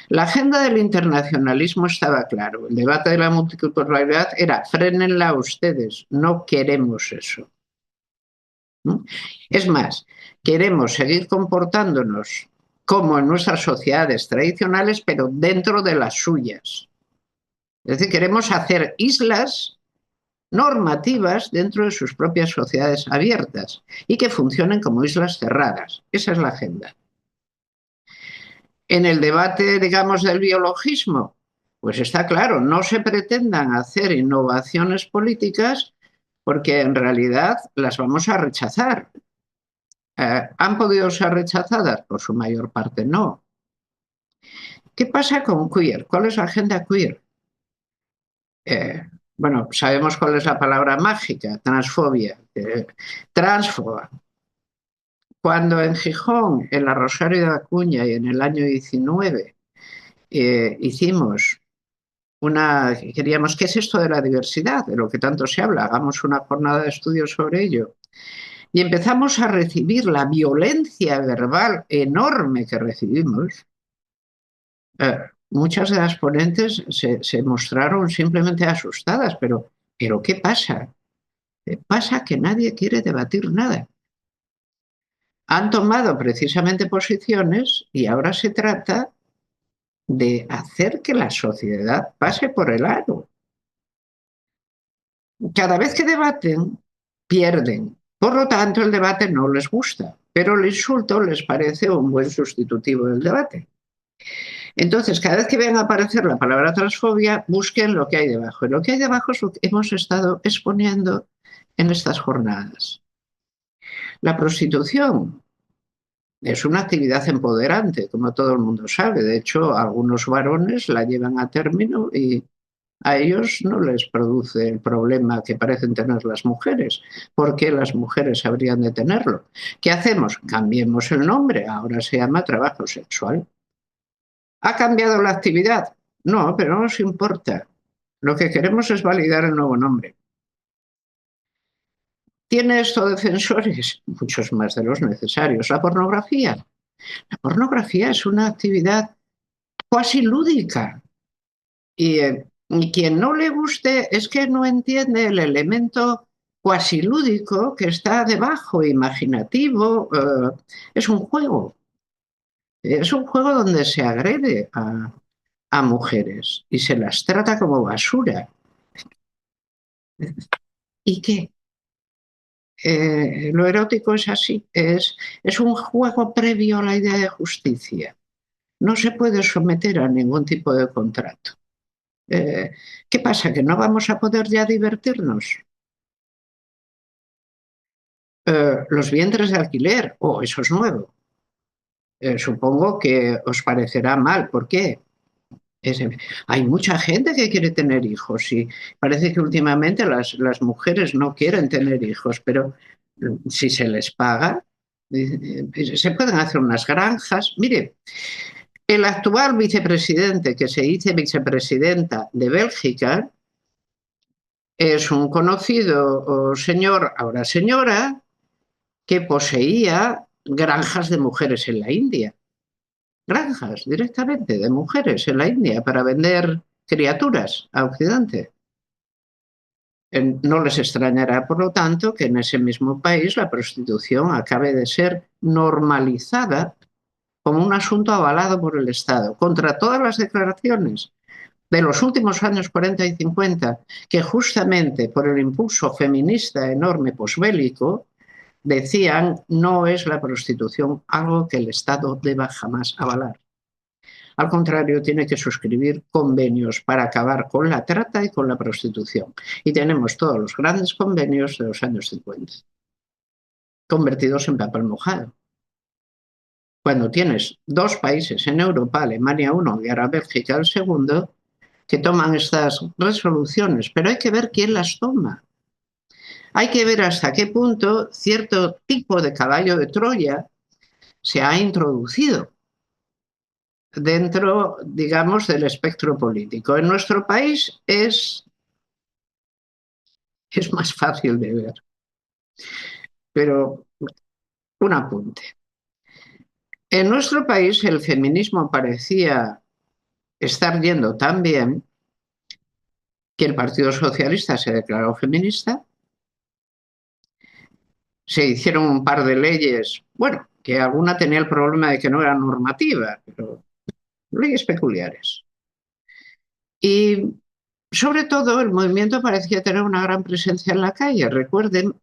La agenda del internacionalismo estaba claro. El debate de la multiculturalidad era, frénenla ustedes, no queremos eso. ¿No? Es más, queremos seguir comportándonos como en nuestras sociedades tradicionales, pero dentro de las suyas. Es decir, queremos hacer islas normativas dentro de sus propias sociedades abiertas y que funcionen como islas cerradas. Esa es la agenda. En el debate, digamos, del biologismo, pues está claro, no se pretendan hacer innovaciones políticas porque en realidad las vamos a rechazar. ¿Han podido ser rechazadas? Por su mayor parte no. ¿Qué pasa con queer? ¿Cuál es la agenda queer? Bueno, sabemos cuál es la palabra mágica, transfobia, transfoba. Cuando en Gijón, en la Rosario de Acuña y en el año 19 hicimos queríamos, ¿qué es esto de la diversidad? De lo que tanto se habla, hagamos una jornada de estudio sobre ello. Y empezamos a recibir la violencia verbal enorme que recibimos. Muchas de las ponentes se mostraron simplemente asustadas, pero ¿qué pasa? Pasa que nadie quiere debatir nada. Han tomado precisamente posiciones y ahora se trata de hacer que la sociedad pase por el aro. Cada vez que debaten, pierden. Por lo tanto, el debate no les gusta, pero el insulto les parece un buen sustitutivo del debate. Entonces, cada vez que vean aparecer la palabra transfobia, busquen lo que hay debajo. Y lo que hay debajo es lo que hemos estado exponiendo en estas jornadas. La prostitución es una actividad empoderante, como todo el mundo sabe. De hecho, algunos varones la llevan a término y a ellos no les produce el problema que parecen tener las mujeres. ¿Por qué las mujeres habrían de tenerlo? ¿Qué hacemos? Cambiemos el nombre, ahora se llama trabajo sexual. ¿Ha cambiado la actividad? No, pero no nos importa. Lo que queremos es validar el nuevo nombre. ¿Tiene esto defensores? Muchos más de los necesarios. ¿La pornografía? La pornografía es una actividad cuasi lúdica. Y quien no le guste es que no entiende el elemento cuasi lúdico que está debajo, imaginativo. Es un juego. Es un juego donde se agrede a mujeres y se las trata como basura. ¿Y qué? Lo erótico es así, es un juego previo a la idea de justicia. No se puede someter a ningún tipo de contrato. ¿Qué pasa? ¿Que no vamos a poder ya divertirnos? Los vientres de alquiler, eso es nuevo. Supongo que os parecerá mal. ¿Por qué? Hay mucha gente que quiere tener hijos y parece que últimamente las mujeres no quieren tener hijos, pero si se les paga, se pueden hacer unas granjas. Mire, el actual vicepresidente, que se dice vicepresidenta de Bélgica, es un conocido señor, ahora señora, que poseía granjas de mujeres en la India. granjas directamente de mujeres en la India para vender criaturas a Occidente. No les extrañará, por lo tanto, que en ese mismo país la prostitución acabe de ser normalizada como un asunto avalado por el Estado, contra todas las declaraciones de los últimos años 40 y 50, que justamente por el impulso feminista enorme posbélico decían no es la prostitución algo que el Estado deba jamás avalar. Al contrario, tiene que suscribir convenios para acabar con la trata y con la prostitución. Y tenemos todos los grandes convenios de los años 50, convertidos en papel mojado. Cuando tienes dos países en Europa, Alemania uno y ahora Bélgica el segundo, que toman estas resoluciones, pero hay que ver quién las toma. Hay que ver hasta qué punto cierto tipo de caballo de Troya se ha introducido dentro, digamos, del espectro político. En nuestro país es más fácil de ver. Pero un apunte. En nuestro país el feminismo parecía estar yendo tan bien que el Partido Socialista se declaró feminista. Se hicieron un par de leyes, bueno, que alguna tenía el problema de que no era normativa, pero leyes peculiares. Y sobre todo el movimiento parecía tener una gran presencia en la calle. Recuerden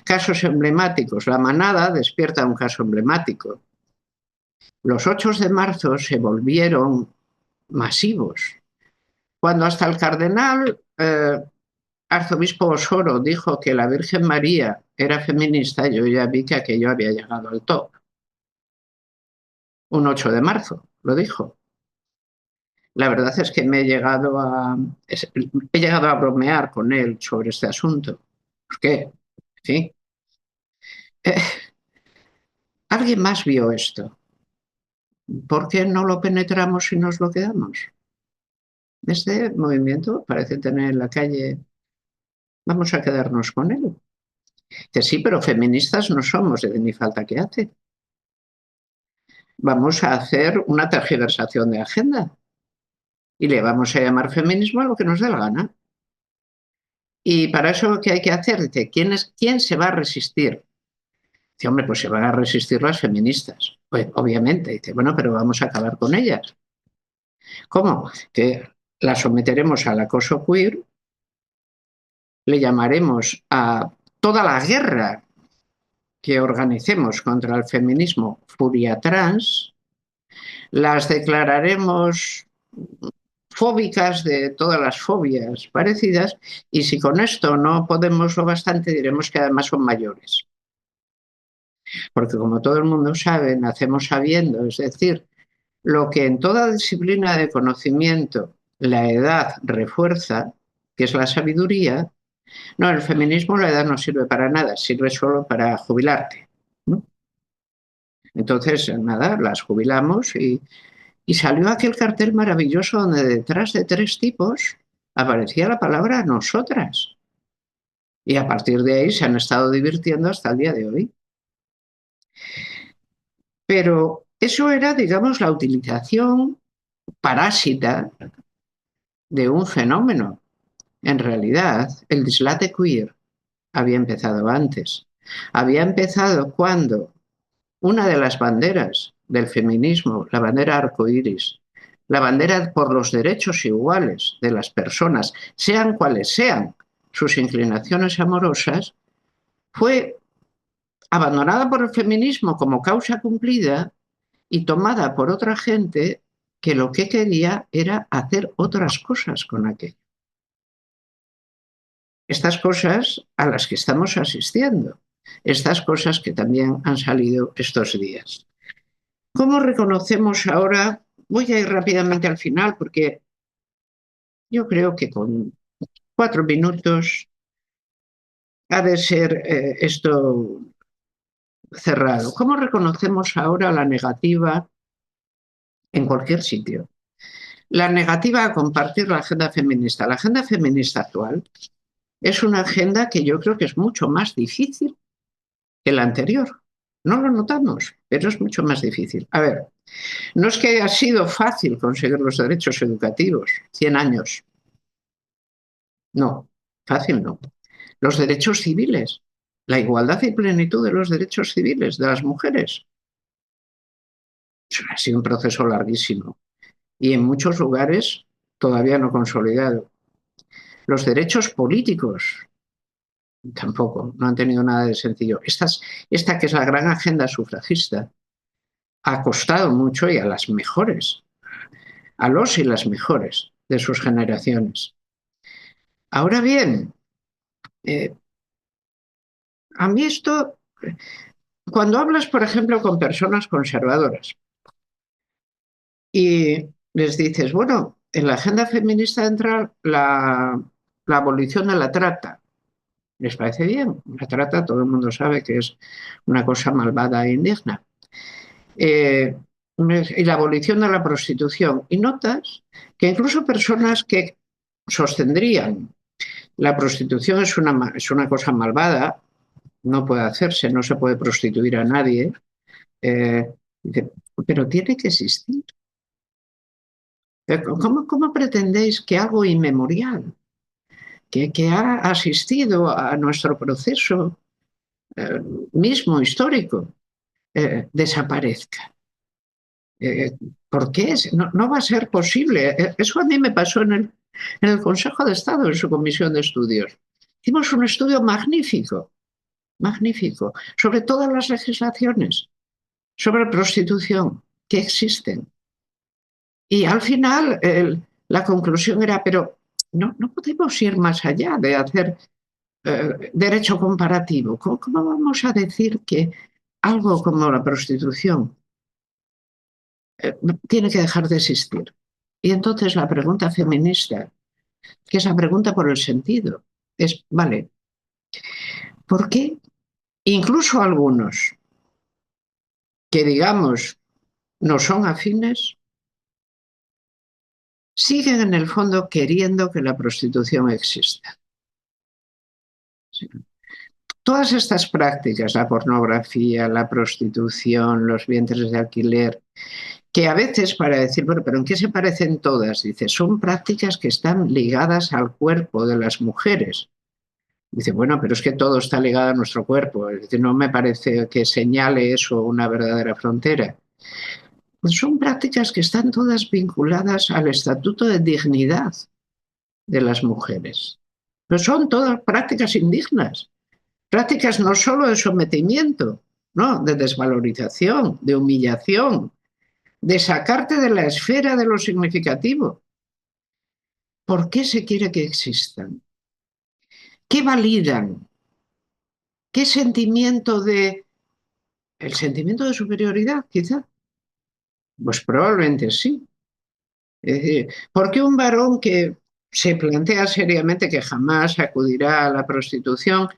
casos emblemáticos. La Manada despierta un caso emblemático. Los 8 de marzo se volvieron masivos. Cuando hasta el cardenal arzobispo Osoro dijo que la Virgen María era feminista, yo ya vi que aquello había llegado al top. Un 8 de marzo, lo dijo. La verdad es que he llegado a bromear con él sobre este asunto. ¿Por qué? En fin. ¿Alguien más vio esto? ¿Por qué no lo penetramos y nos lo quedamos? Este movimiento parece tener en la calle, vamos a quedarnos con él. Que sí, pero feministas no somos, ni falta que hace. Vamos a hacer una tergiversación de agenda y le vamos a llamar feminismo a lo que nos dé la gana. Y para eso, ¿qué hay que hacer? Dice, ¿quién se va a resistir? Dice, hombre, pues se van a resistir las feministas. Pues, obviamente. Dice, bueno, pero vamos a acabar con ellas. ¿Cómo? Que las someteremos al acoso queer, le llamaremos a toda la guerra que organicemos contra el feminismo furia trans, las declararemos fóbicas de todas las fobias parecidas, y si con esto no podemos lo bastante, diremos que además son mayores. Porque como todo el mundo sabe, nacemos sabiendo, es decir, lo que en toda disciplina de conocimiento la edad refuerza, que es la sabiduría. No, el feminismo la edad no sirve para nada, sirve solo para jubilarte, ¿no? Entonces, nada, las jubilamos y salió aquel cartel maravilloso donde detrás de 3 tipos aparecía la palabra nosotras. Y a partir de ahí se han estado divirtiendo hasta el día de hoy. Pero eso era, digamos, la utilización parásita de un fenómeno. En realidad, el dislate queer había empezado antes. Había empezado cuando una de las banderas del feminismo, la bandera arcoíris, la bandera por los derechos iguales de las personas, sean cuales sean sus inclinaciones amorosas, fue abandonada por el feminismo como causa cumplida y tomada por otra gente que lo que quería era hacer otras cosas con aquello. Estas cosas a las que estamos asistiendo, estas cosas que también han salido estos días. ¿Cómo reconocemos ahora? Voy a ir rápidamente al final porque yo creo que con 4 minutos ha de ser esto cerrado. ¿Cómo reconocemos ahora la negativa en cualquier sitio? La negativa a compartir la agenda feminista. La agenda feminista actual es una agenda que yo creo que es mucho más difícil que la anterior. No lo notamos, pero es mucho más difícil. A ver, No es que haya sido fácil conseguir los derechos educativos, 100 años. No, fácil no. Los derechos civiles, la igualdad y plenitud de los derechos civiles de las mujeres. Eso ha sido un proceso larguísimo y en muchos lugares todavía no consolidado. Los derechos políticos tampoco, no han tenido nada de sencillo. Esta que es la gran agenda sufragista ha costado mucho y a las mejores, a los y las mejores de sus generaciones. Ahora bien, a mí esto, cuando hablas, por ejemplo, con personas conservadoras y les dices, bueno, en la agenda feminista entra la abolición de la trata. ¿Les parece bien? La trata, todo el mundo sabe que es una cosa malvada e indigna. Y la abolición de la prostitución. Y notas que incluso personas que sostendrían la prostitución es una cosa malvada, no puede hacerse, no se puede prostituir a nadie, pero tiene que existir. ¿Cómo pretendéis que algo inmemorial, que ha asistido a nuestro proceso mismo histórico, desaparezca? ¿Por qué? No va a ser posible. Eso a mí me pasó en el Consejo de Estado, en su comisión de estudios. Hicimos un estudio magnífico, magnífico, sobre todas las legislaciones, sobre prostitución que existen. Y al final la conclusión era, pero no podemos ir más allá de hacer derecho comparativo. ¿Cómo vamos a decir que algo como la prostitución tiene que dejar de existir? Y entonces la pregunta feminista, que es la pregunta por el sentido, es, vale, ¿por qué incluso algunos que digamos no son afines siguen en el fondo queriendo que la prostitución exista? Sí. Todas estas prácticas, la pornografía, la prostitución, los vientres de alquiler, que a veces para decir, bueno, pero ¿en qué se parecen todas? Dice, son prácticas que están ligadas al cuerpo de las mujeres. Dice, bueno, pero es que todo está ligado a nuestro cuerpo. Es decir, no me parece que señale eso una verdadera frontera. Pues son prácticas que están todas vinculadas al estatuto de dignidad de las mujeres. Pero son todas prácticas indignas. Prácticas no solo de sometimiento, ¿no? De desvalorización, de humillación, de sacarte de la esfera de lo significativo. ¿Por qué se quiere que existan? ¿Qué validan? ¿Qué sentimiento de... ¿El sentimiento de superioridad, quizá? Pues probablemente sí. Es decir, ¿por qué un varón que se plantea seriamente que jamás acudirá a la prostitución,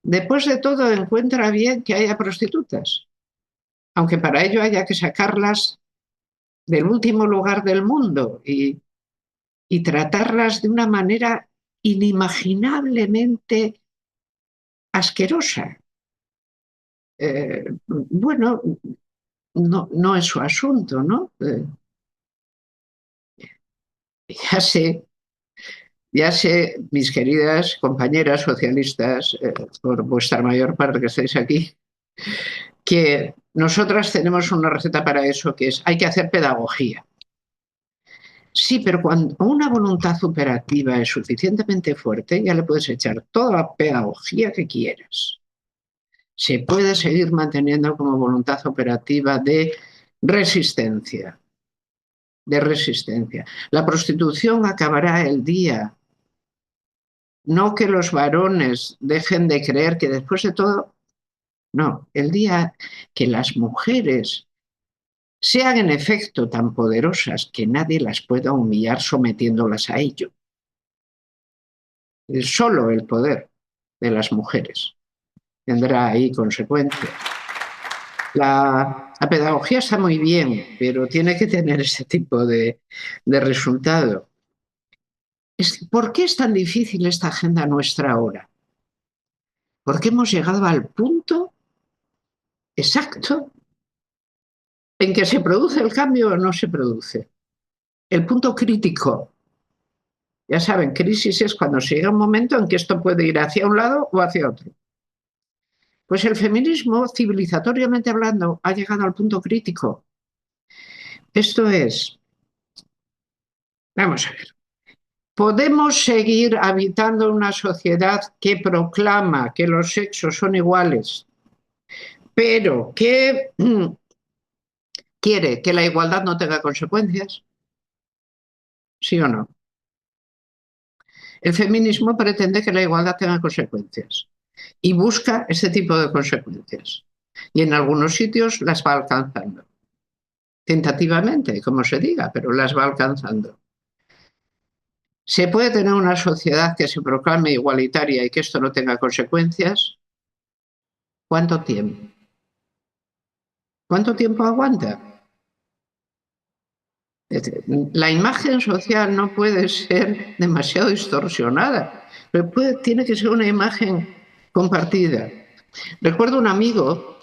después de todo encuentra bien que haya prostitutas? Aunque para ello haya que sacarlas del último lugar del mundo y tratarlas de una manera inimaginablemente asquerosa. Bueno, no es su asunto, ¿no? Ya sé, mis queridas compañeras socialistas, por vuestra mayor parte que estáis aquí, que nosotras tenemos una receta para eso, que es hay que hacer pedagogía. Sí, pero cuando una voluntad operativa es suficientemente fuerte, ya le puedes echar toda la pedagogía que quieras. Se puede seguir manteniendo como voluntad operativa de resistencia. De resistencia. La prostitución acabará el día. No que los varones dejen de creer que después de todo, no, el día que las mujeres sean en efecto tan poderosas que nadie las pueda humillar sometiéndolas a ello. Solo el poder de las mujeres tendrá ahí consecuencias. La pedagogía está muy bien, pero tiene que tener ese tipo de resultado. ¿Por qué es tan difícil esta agenda nuestra ahora? Porque hemos llegado al punto exacto en que se produce el cambio o no se produce. El punto crítico, ya saben, crisis es cuando se llega un momento en que esto puede ir hacia un lado o hacia otro. Pues el feminismo, civilizatoriamente hablando, ha llegado al punto crítico. Esto es, vamos a ver, ¿podemos seguir habitando una sociedad que proclama que los sexos son iguales, pero que quiere que la igualdad no tenga consecuencias? ¿Sí o no? El feminismo pretende que la igualdad tenga consecuencias y busca este tipo de consecuencias. Y en algunos sitios las va alcanzando. Tentativamente, como se diga, pero las va alcanzando. ¿Se puede tener una sociedad que se proclame igualitaria y que esto no tenga consecuencias? ¿Cuánto tiempo? ¿Cuánto tiempo aguanta? La imagen social no puede ser demasiado distorsionada, pero tiene que ser una imagen compartida. Recuerdo un amigo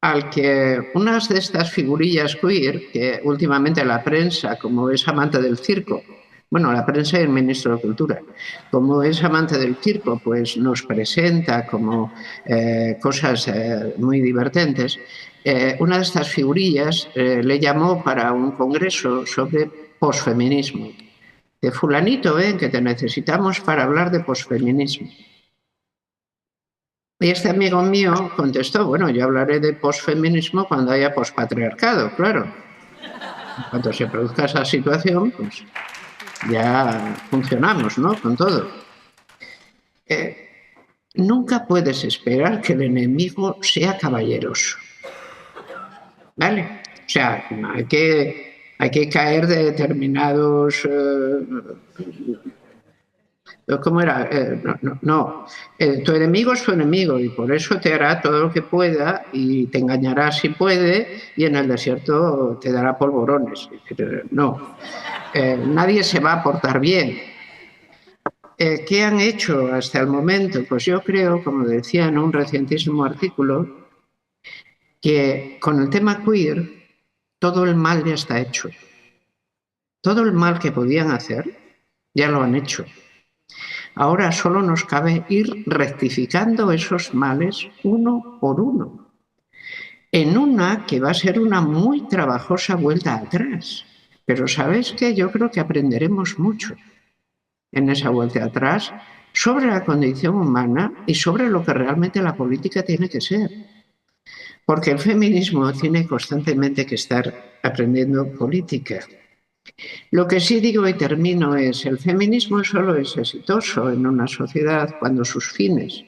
al que unas de estas figurillas queer, que últimamente la prensa, como es amante del circo, bueno, la prensa y el ministro de Cultura, como es amante del circo, pues nos presenta como cosas muy divertentes. Una de estas figurillas le llamó para un congreso sobre posfeminismo. De fulanito, que te necesitamos para hablar de posfeminismo. Y este amigo mío contestó, bueno, yo hablaré de posfeminismo cuando haya pospatriarcado, claro. Cuando se produzca esa situación, pues ya funcionamos, ¿no? Con todo. Nunca puedes esperar que el enemigo sea caballeroso, ¿vale? O sea, hay que caer de determinados... ¿Cómo era? No. Tu enemigo es tu enemigo y por eso te hará todo lo que pueda y te engañará si puede y en el desierto te dará polvorones. No. Nadie se va a portar bien. ¿Qué han hecho hasta el momento? Pues yo creo, como decía en un recientísimo artículo, que con el tema queer todo el mal ya está hecho. Todo el mal que podían hacer ya lo han hecho. Ahora solo nos cabe ir rectificando esos males uno por uno, en una que va a ser una muy trabajosa vuelta atrás. Pero ¿sabes qué? Yo creo que aprenderemos mucho en esa vuelta atrás sobre la condición humana y sobre lo que realmente la política tiene que ser. Porque el feminismo tiene constantemente que estar aprendiendo política. Lo que sí digo y termino es, el feminismo solo es exitoso en una sociedad cuando sus fines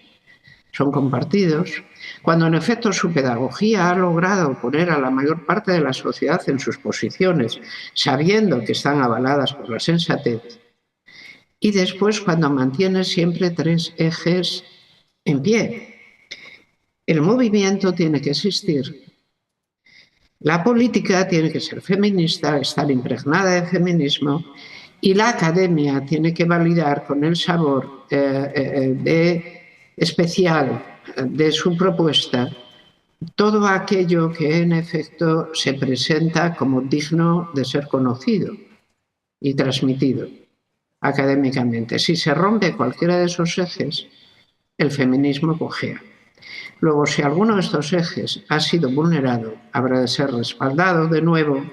son compartidos, cuando en efecto su pedagogía ha logrado poner a la mayor parte de la sociedad en sus posiciones, sabiendo que están avaladas por la sensatez, y después cuando mantiene siempre tres ejes en pie. El movimiento tiene que existir, la política tiene que ser feminista, estar impregnada de feminismo, y la academia tiene que validar con el sabor especial de su propuesta todo aquello que en efecto se presenta como digno de ser conocido y transmitido académicamente. Si se rompe cualquiera de esos ejes, el feminismo cojea. Luego, si alguno de estos ejes ha sido vulnerado, habrá de ser respaldado de nuevo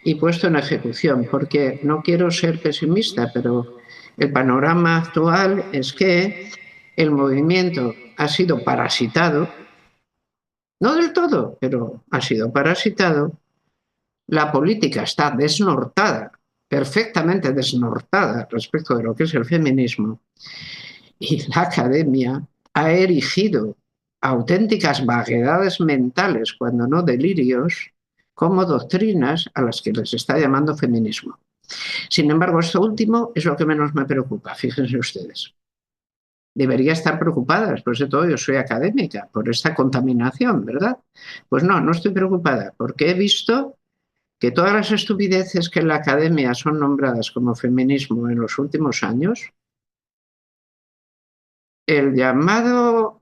y puesto en ejecución, porque no quiero ser pesimista, pero el panorama actual es que el movimiento ha sido parasitado, no del todo, pero ha sido parasitado, la política está desnortada, perfectamente desnortada respecto de lo que es el feminismo, y la academia ha erigido auténticas vaguedades mentales, cuando no delirios, como doctrinas a las que les está llamando feminismo. Sin embargo, esto último es lo que menos me preocupa, fíjense ustedes. Debería estar preocupada, después de todo yo soy académica, por esta contaminación, ¿verdad? Pues no, no estoy preocupada, porque he visto que todas las estupideces que en la academia son nombradas como feminismo en los últimos años, el llamado,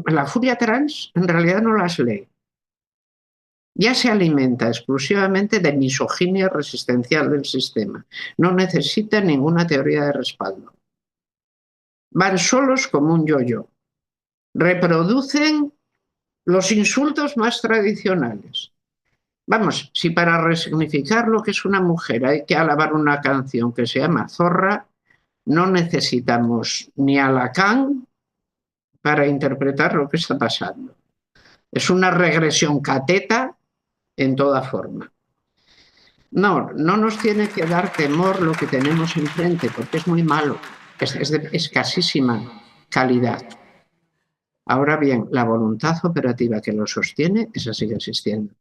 la furia trans en realidad no las lee. Ya se alimenta exclusivamente de misoginia resistencial del sistema. No necesita ninguna teoría de respaldo. Van solos como un yo-yo. Reproducen los insultos más tradicionales. Vamos, si para resignificar lo que es una mujer hay que alabar una canción que se llama Zorra, no necesitamos ni a Lacan para interpretar lo que está pasando. Es una regresión cateta en toda forma. No nos tiene que dar temor lo que tenemos enfrente, porque es muy malo, es de escasísima calidad. Ahora bien, la voluntad operativa que lo sostiene, esa sigue existiendo.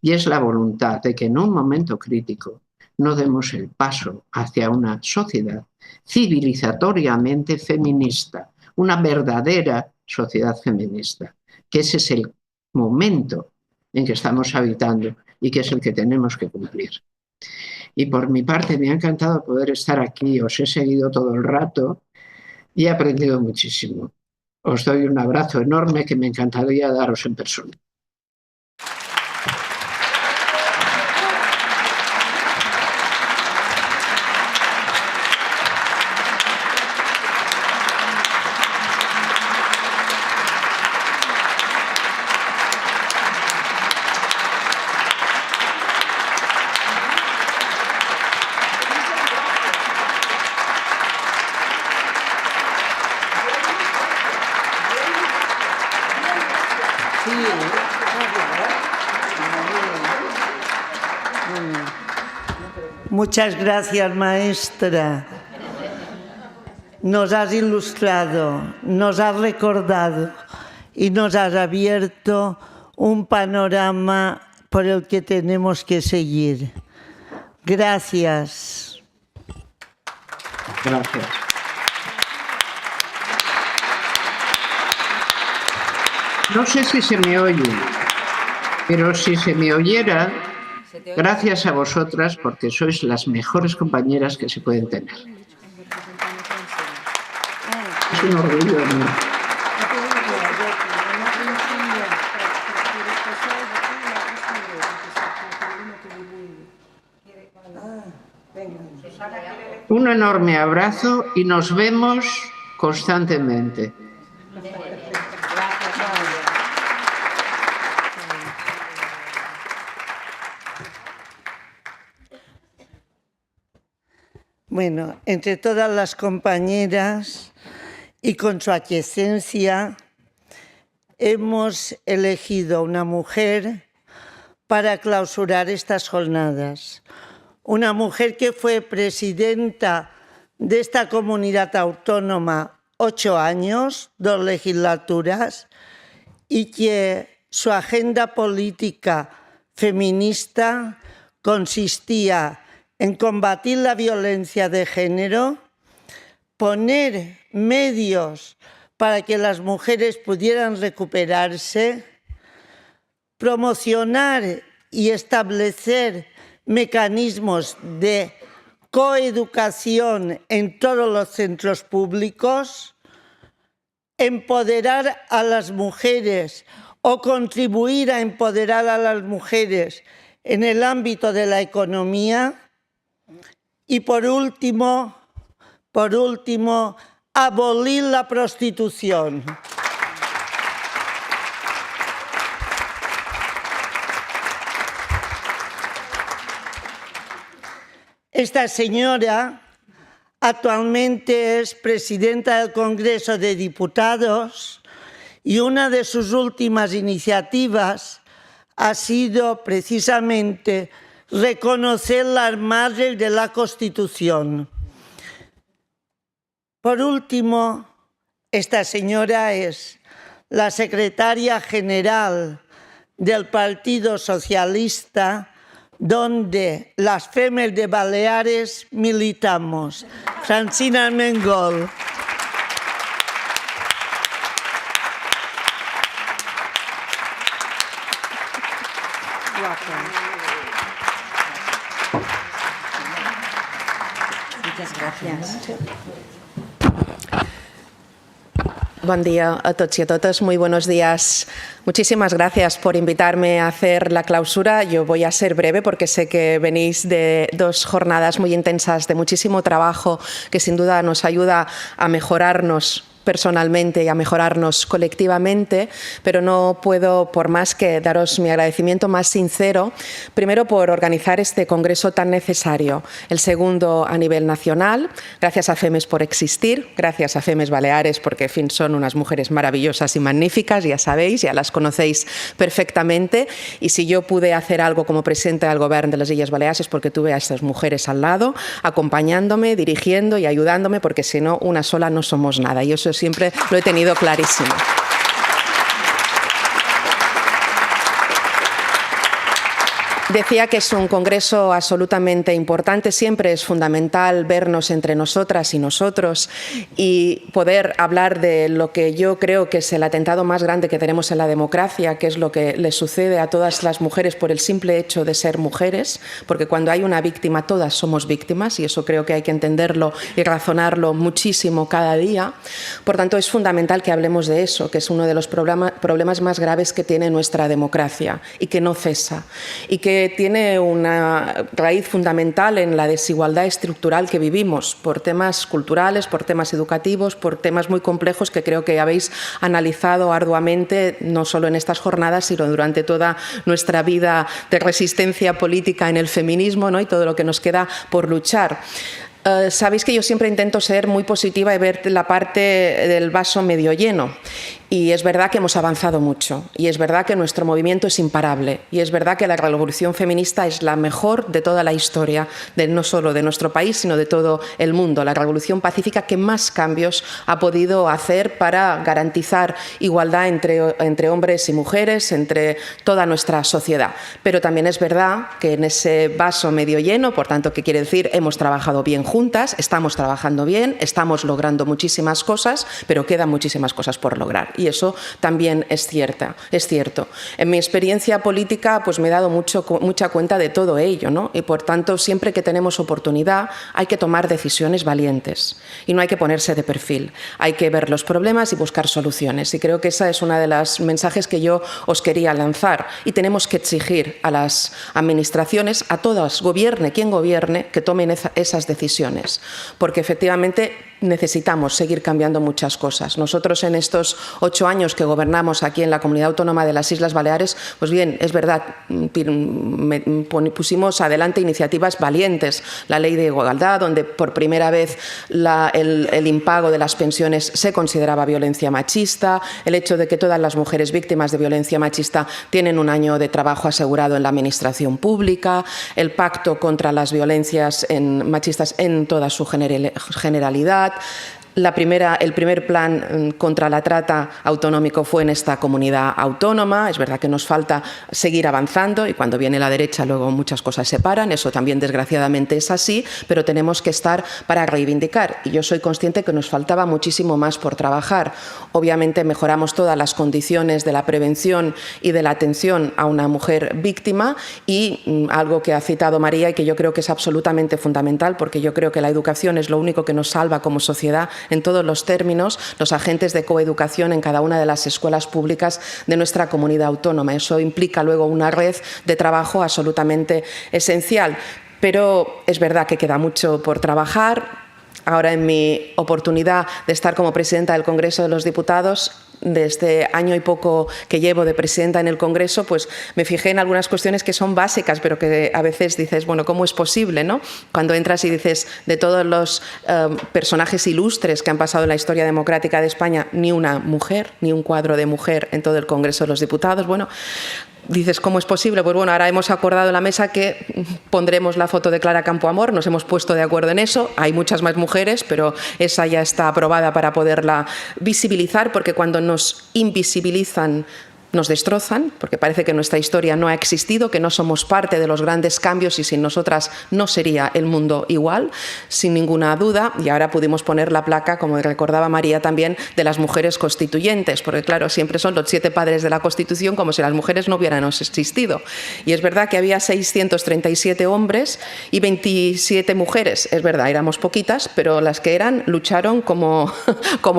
Y es la voluntad de que en un momento crítico no demos el paso hacia una sociedad civilizatoriamente feminista, una verdadera sociedad feminista, que ese es el momento en que estamos habitando y que es el que tenemos que cumplir. Y por mi parte me ha encantado poder estar aquí, os he seguido todo el rato y he aprendido muchísimo. Os doy un abrazo enorme que me encantaría daros en persona. Muchas gracias, maestra. Nos has ilustrado, nos has recordado y nos has abierto un panorama por el que tenemos que seguir. Gracias. Gracias. No sé si se me oye, pero si se me oyera, gracias a vosotras, porque sois las mejores compañeras que se pueden tener. Es un orgullo enorme. Un enorme abrazo y nos vemos constantemente. Bueno, entre todas las compañeras y con su aquiescencia, hemos elegido una mujer para clausurar estas jornadas. Una mujer que fue presidenta de esta comunidad autónoma 8 años, 2 legislaturas, y que su agenda política feminista consistía en combatir la violencia de género, poner medios para que las mujeres pudieran recuperarse, promocionar y establecer mecanismos de coeducación en todos los centros públicos, empoderar a las mujeres o contribuir a empoderar a las mujeres en el ámbito de la economía y, por último, abolir la prostitución. Esta señora actualmente es presidenta del Congreso de Diputados y una de sus últimas iniciativas ha sido precisamente reconocer las madres de la Constitución. Por último, esta señora es la secretaria general del Partido Socialista, donde las FEMES de Baleares militamos. Francina Armengol. Muchas gracias. Buen día a todos y a todas, muy buenos días. Muchísimas gracias por invitarme a hacer la clausura. Yo voy a ser breve porque sé que venís de 2 jornadas muy intensas, de muchísimo trabajo, que sin duda nos ayuda a mejorarnos personalmente y a mejorarnos colectivamente, pero no puedo por más que daros mi agradecimiento más sincero, primero por organizar este congreso tan necesario, el segundo a nivel nacional, gracias a FEMES por existir, gracias a FEMES Baleares porque en fin son unas mujeres maravillosas y magníficas, ya sabéis, ya las conocéis perfectamente, y si yo pude hacer algo como presidenta del Gobierno de las Illes Baleares es porque tuve a estas mujeres al lado, acompañándome, dirigiendo y ayudándome, porque si no, una sola no somos nada, y eso siempre lo he tenido clarísimo. Decía que es un congreso absolutamente importante, siempre es fundamental vernos entre nosotras y nosotros y poder hablar de lo que yo creo que es el atentado más grande que tenemos en la democracia, que es lo que le sucede a todas las mujeres por el simple hecho de ser mujeres, porque cuando hay una víctima todas somos víctimas y eso creo que hay que entenderlo y razonarlo muchísimo cada día. Por tanto, es fundamental que hablemos de eso, que es uno de los problemas más graves que tiene nuestra democracia y que no cesa y que tiene una raíz fundamental en la desigualdad estructural que vivimos por temas culturales, por temas educativos, por temas muy complejos que creo que habéis analizado arduamente, no solo en estas jornadas, sino durante toda nuestra vida de resistencia política en el feminismo, ¿no? Y todo lo que nos queda por luchar. Sabéis que yo siempre intento ser muy positiva y ver la parte del vaso medio lleno. Y es verdad que hemos avanzado mucho, y es verdad que nuestro movimiento es imparable, y es verdad que la revolución feminista es la mejor de toda la historia, no solo de nuestro país, sino de todo el mundo, la revolución pacífica que más cambios ha podido hacer para garantizar igualdad entre hombres y mujeres, entre toda nuestra sociedad. Pero también es verdad que en ese vaso medio lleno, por tanto, ¿qué quiere decir? Hemos trabajado bien juntas, estamos trabajando bien, estamos logrando muchísimas cosas, pero quedan muchísimas cosas por lograr. Y eso también es cierto. En mi experiencia política pues me he dado mucha cuenta de todo ello, ¿no? Y por tanto, siempre que tenemos oportunidad hay que tomar decisiones valientes y no hay que ponerse de perfil. Hay que ver los problemas y buscar soluciones. Y creo que esa es una de las mensajes que yo os quería lanzar. Y tenemos que exigir a las administraciones, a todas, gobierne quien gobierne, que tomen esas decisiones. Porque efectivamente necesitamos seguir cambiando muchas cosas. Nosotros en estos 8 años que gobernamos aquí en la Comunidad Autónoma de las Islas Baleares, pues bien, es verdad, pusimos adelante iniciativas valientes, la Ley de Igualdad, donde por primera vez el impago de las pensiones se consideraba violencia machista, el hecho de que todas las mujeres víctimas de violencia machista tienen un año de trabajo asegurado en la administración pública, el pacto contra las violencias machistas en toda su generalidad. El primer plan contra la trata autonómico fue en esta comunidad autónoma. Es verdad que nos falta seguir avanzando y cuando viene la derecha luego muchas cosas se paran. Eso también desgraciadamente es así, pero tenemos que estar para reivindicar. Y yo soy consciente que nos faltaba muchísimo más por trabajar. Obviamente mejoramos todas las condiciones de la prevención y de la atención a una mujer víctima y algo que ha citado María y que yo creo que es absolutamente fundamental, porque yo creo que la educación es lo único que nos salva como sociedad en todos los términos, los agentes de coeducación en cada una de las escuelas públicas de nuestra comunidad autónoma. Eso implica luego una red de trabajo absolutamente esencial. Pero es verdad que queda mucho por trabajar. Ahora, en mi oportunidad de estar como presidenta del Congreso de los Diputados, de este año y poco que llevo de presidenta en el Congreso, pues me fijé en algunas cuestiones que son básicas, pero que a veces dices, bueno, ¿cómo es posible, no? Cuando entras y dices, de todos los personajes ilustres que han pasado en la historia democrática de España, ni una mujer, ni un cuadro de mujer en todo el Congreso de los Diputados, bueno, dices, ¿cómo es posible? Pues bueno, ahora hemos acordado en la mesa que pondremos la foto de Clara Campoamor, nos hemos puesto de acuerdo en eso, hay muchas más mujeres, pero esa ya está aprobada para poderla visibilizar, porque cuando nos invisibilizan nos destrozan, porque parece que nuestra historia no ha existido, que no somos parte de los grandes cambios y sin nosotras no sería el mundo igual, sin ninguna duda. Y ahora pudimos poner la placa, como recordaba María también, de las mujeres constituyentes, porque claro, siempre son los 7 padres de la Constitución, como si las mujeres no hubieran existido. Y es verdad que había 637 hombres y 27 mujeres. Es verdad, éramos poquitas, pero las que eran lucharon como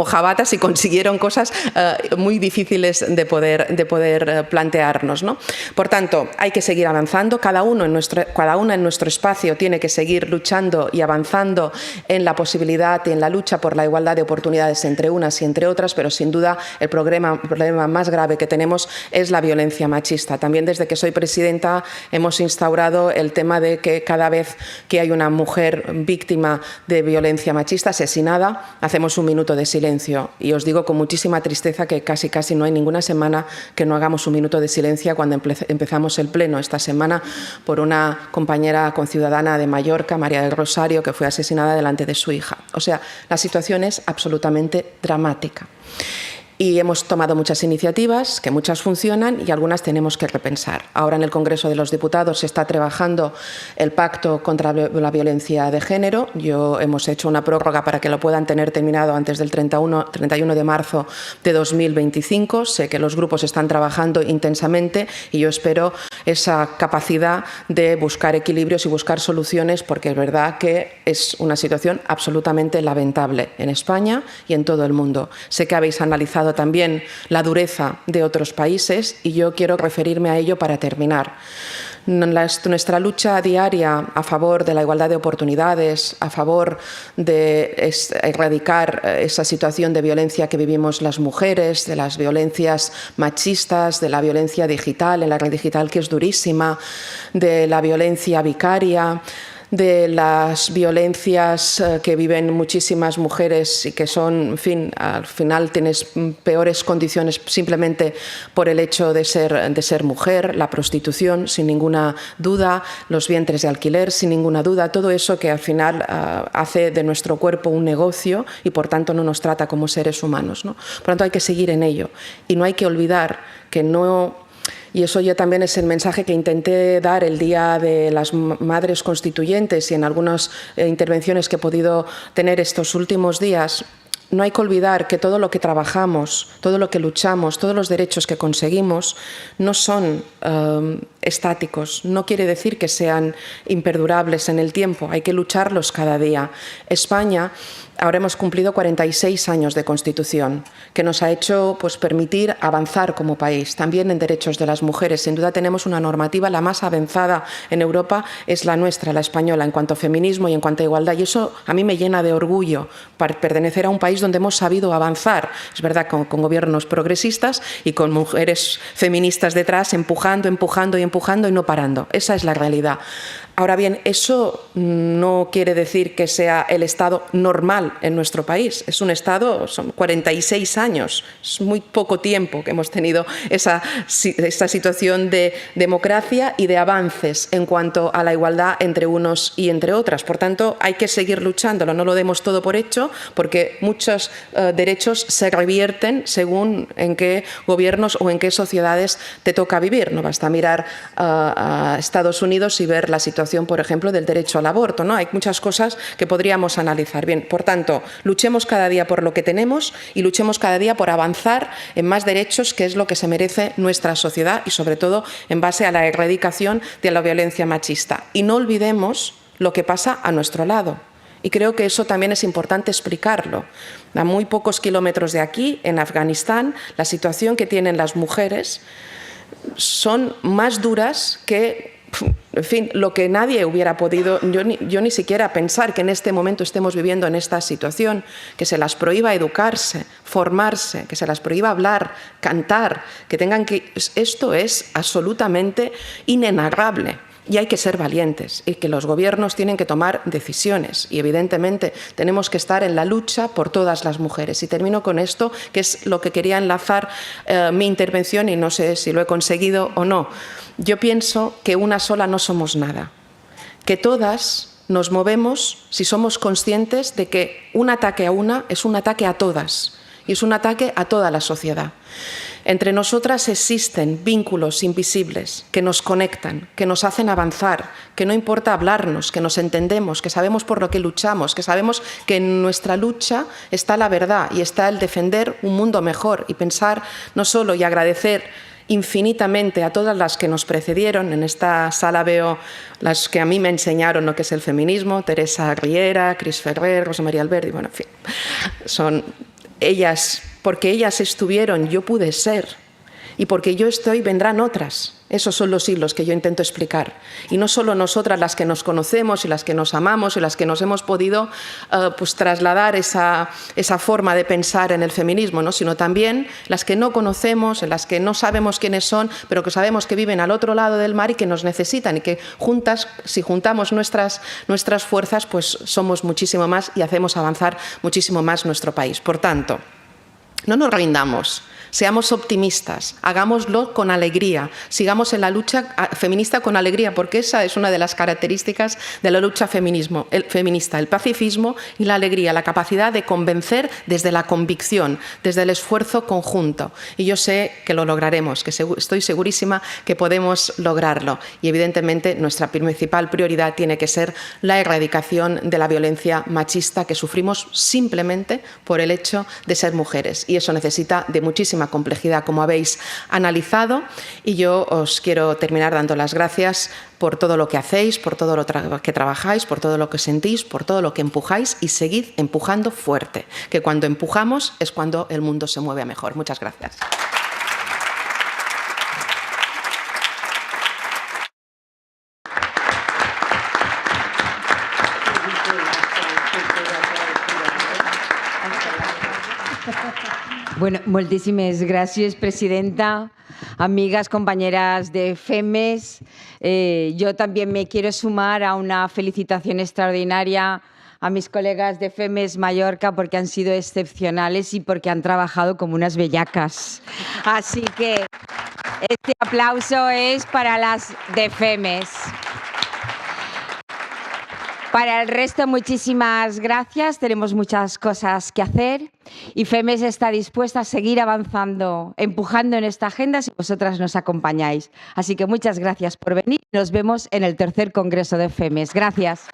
jabatas y consiguieron cosas muy difíciles de poder plantearnos, ¿no? Por tanto, hay que seguir avanzando. Cada una en nuestro espacio tiene que seguir luchando y avanzando en la posibilidad y en la lucha por la igualdad de oportunidades entre unas y entre otras, pero sin duda el problema más grave que tenemos es la violencia machista. También desde que soy presidenta hemos instaurado el tema de que cada vez que hay una mujer víctima de violencia machista, asesinada, hacemos un minuto de silencio. Y os digo con muchísima tristeza que casi no hay ninguna semana que no hagamos un minuto de silencio cuando empezamos el pleno esta semana por una compañera conciudadana de Mallorca, María del Rosario, que fue asesinada delante de su hija. O sea, la situación es absolutamente dramática. Y hemos tomado muchas iniciativas, que muchas funcionan y algunas tenemos que repensar. Ahora en el Congreso de los Diputados se está trabajando el Pacto contra la Violencia de Género. Hemos hecho una prórroga para que lo puedan tener terminado antes del 31 de marzo de 2025. Sé que los grupos están trabajando intensamente y yo espero esa capacidad de buscar equilibrios y buscar soluciones, porque es verdad que es una situación absolutamente lamentable en España y en todo el mundo. Sé que habéis analizado también la dureza de otros países y yo quiero referirme a ello para terminar. Nuestra lucha diaria a favor de la igualdad de oportunidades, a favor de erradicar esa situación de violencia que vivimos las mujeres, de las violencias machistas, de la violencia digital, en la red digital que es durísima, de la violencia vicaria, de las violencias que viven muchísimas mujeres y que son, en fin, al final tienes peores condiciones simplemente por el hecho de ser mujer, la prostitución, sin ninguna duda, los vientres de alquiler, sin ninguna duda, todo eso que al final hace de nuestro cuerpo un negocio y por tanto no nos trata como seres humanos, ¿no? Por tanto hay que seguir en ello y no hay que olvidar que no... Y eso yo también es el mensaje que intenté dar el Día de las Madres Constituyentes y en algunas intervenciones que he podido tener estos últimos días. No hay que olvidar que todo lo que trabajamos, todo lo que luchamos, todos los derechos que conseguimos no son estáticos. No quiere decir que sean imperdurables en el tiempo. Hay que lucharlos cada día. España, ahora hemos cumplido 46 años de Constitución, que nos ha hecho permitir avanzar como país, también en derechos de las mujeres. Sin duda tenemos una normativa, la más avanzada en Europa es la nuestra, la española, en cuanto a feminismo y en cuanto a igualdad. Y eso a mí me llena de orgullo, para pertenecer a un país donde hemos sabido avanzar. Es verdad, con gobiernos progresistas y con mujeres feministas detrás, empujando y no parando. Esa es la realidad. Ahora bien, eso no quiere decir que sea el estado normal en nuestro país. Es un estado, son 46 años, es muy poco tiempo que hemos tenido esta situación de democracia y de avances en cuanto a la igualdad entre unos y entre otras. Por tanto, hay que seguir luchándolo, no lo demos todo por hecho, porque muchos derechos se revierten según en qué gobiernos o en qué sociedades te toca vivir. No basta mirar a Estados Unidos y ver la situación, por ejemplo, del derecho al aborto, ¿no? Hay muchas cosas que podríamos analizar. Bien, por tanto, luchemos cada día por lo que tenemos y luchemos cada día por avanzar en más derechos, que es lo que se merece nuestra sociedad y, sobre todo, en base a la erradicación de la violencia machista. Y no olvidemos lo que pasa a nuestro lado. Y creo que eso también es importante explicarlo. A muy pocos kilómetros de aquí, en Afganistán, la situación que tienen las mujeres son más duras que, en fin, lo que nadie hubiera podido, yo ni siquiera pensar que en este momento estemos viviendo en esta situación, que se las prohíba educarse, formarse, que se las prohíba hablar, cantar, que tengan que... Esto es absolutamente inenarrable. Y hay que ser valientes y que los gobiernos tienen que tomar decisiones y evidentemente tenemos que estar en la lucha por todas las mujeres. Y termino con esto, que es lo que quería enlazar mi intervención y no sé si lo he conseguido o no. Yo pienso que una sola no somos nada, que todas nos movemos si somos conscientes de que un ataque a una es un ataque a todas y es un ataque a toda la sociedad. Entre nosotras existen vínculos invisibles que nos conectan, que nos hacen avanzar, que no importa hablarnos, que nos entendemos, que sabemos por lo que luchamos, que sabemos que en nuestra lucha está la verdad y está el defender un mundo mejor y pensar no solo y agradecer infinitamente a todas las que nos precedieron. En esta sala veo las que a mí me enseñaron lo que es el feminismo, Teresa Riera, Cris Ferrer, Rosa María Alberdi, bueno, en fin, son ellas, porque ellas estuvieron, yo pude ser, y porque yo estoy, vendrán otras. Esos son los hilos que yo intento explicar. Y no solo nosotras las que nos conocemos y las que nos amamos y las que nos hemos podido pues trasladar esa forma de pensar en el feminismo, ¿no? Sino también las que no conocemos, en las que no sabemos quiénes son, pero que sabemos que viven al otro lado del mar y que nos necesitan y que juntas, si juntamos nuestras fuerzas, pues somos muchísimo más y hacemos avanzar muchísimo más nuestro país. Por tanto, no nos rindamos. Seamos optimistas, hagámoslo con alegría, sigamos en la lucha feminista con alegría, porque esa es una de las características de la lucha feminista, el pacifismo y la alegría, la capacidad de convencer desde la convicción, desde el esfuerzo conjunto. Y yo sé que lo lograremos, que estoy segurísima que podemos lograrlo. Y evidentemente nuestra principal prioridad tiene que ser la erradicación de la violencia machista que sufrimos simplemente por el hecho de ser mujeres. Y eso necesita de muchísima complejidad, como habéis analizado, y yo os quiero terminar dando las gracias por todo lo que hacéis, por todo lo que trabajáis, por todo lo que sentís, por todo lo que empujáis, y seguid empujando fuerte, que cuando empujamos es cuando el mundo se mueve a mejor. Muchas gracias. Bueno, moltíssimes gràcies, presidenta, amigas, compañeras de FEMES. Yo también me quiero sumar a una felicitación extraordinaria a mis colegas de FEMES Mallorca porque han sido excepcionales y porque han trabajado como unas bellacas. Así que este aplauso es para las de FEMES. Para el resto, muchísimas gracias. Tenemos muchas cosas que hacer y FEMES está dispuesta a seguir avanzando, empujando en esta agenda si vosotras nos acompañáis. Así que muchas gracias por venir. Nos vemos en el tercer Congreso de FEMES. Gracias.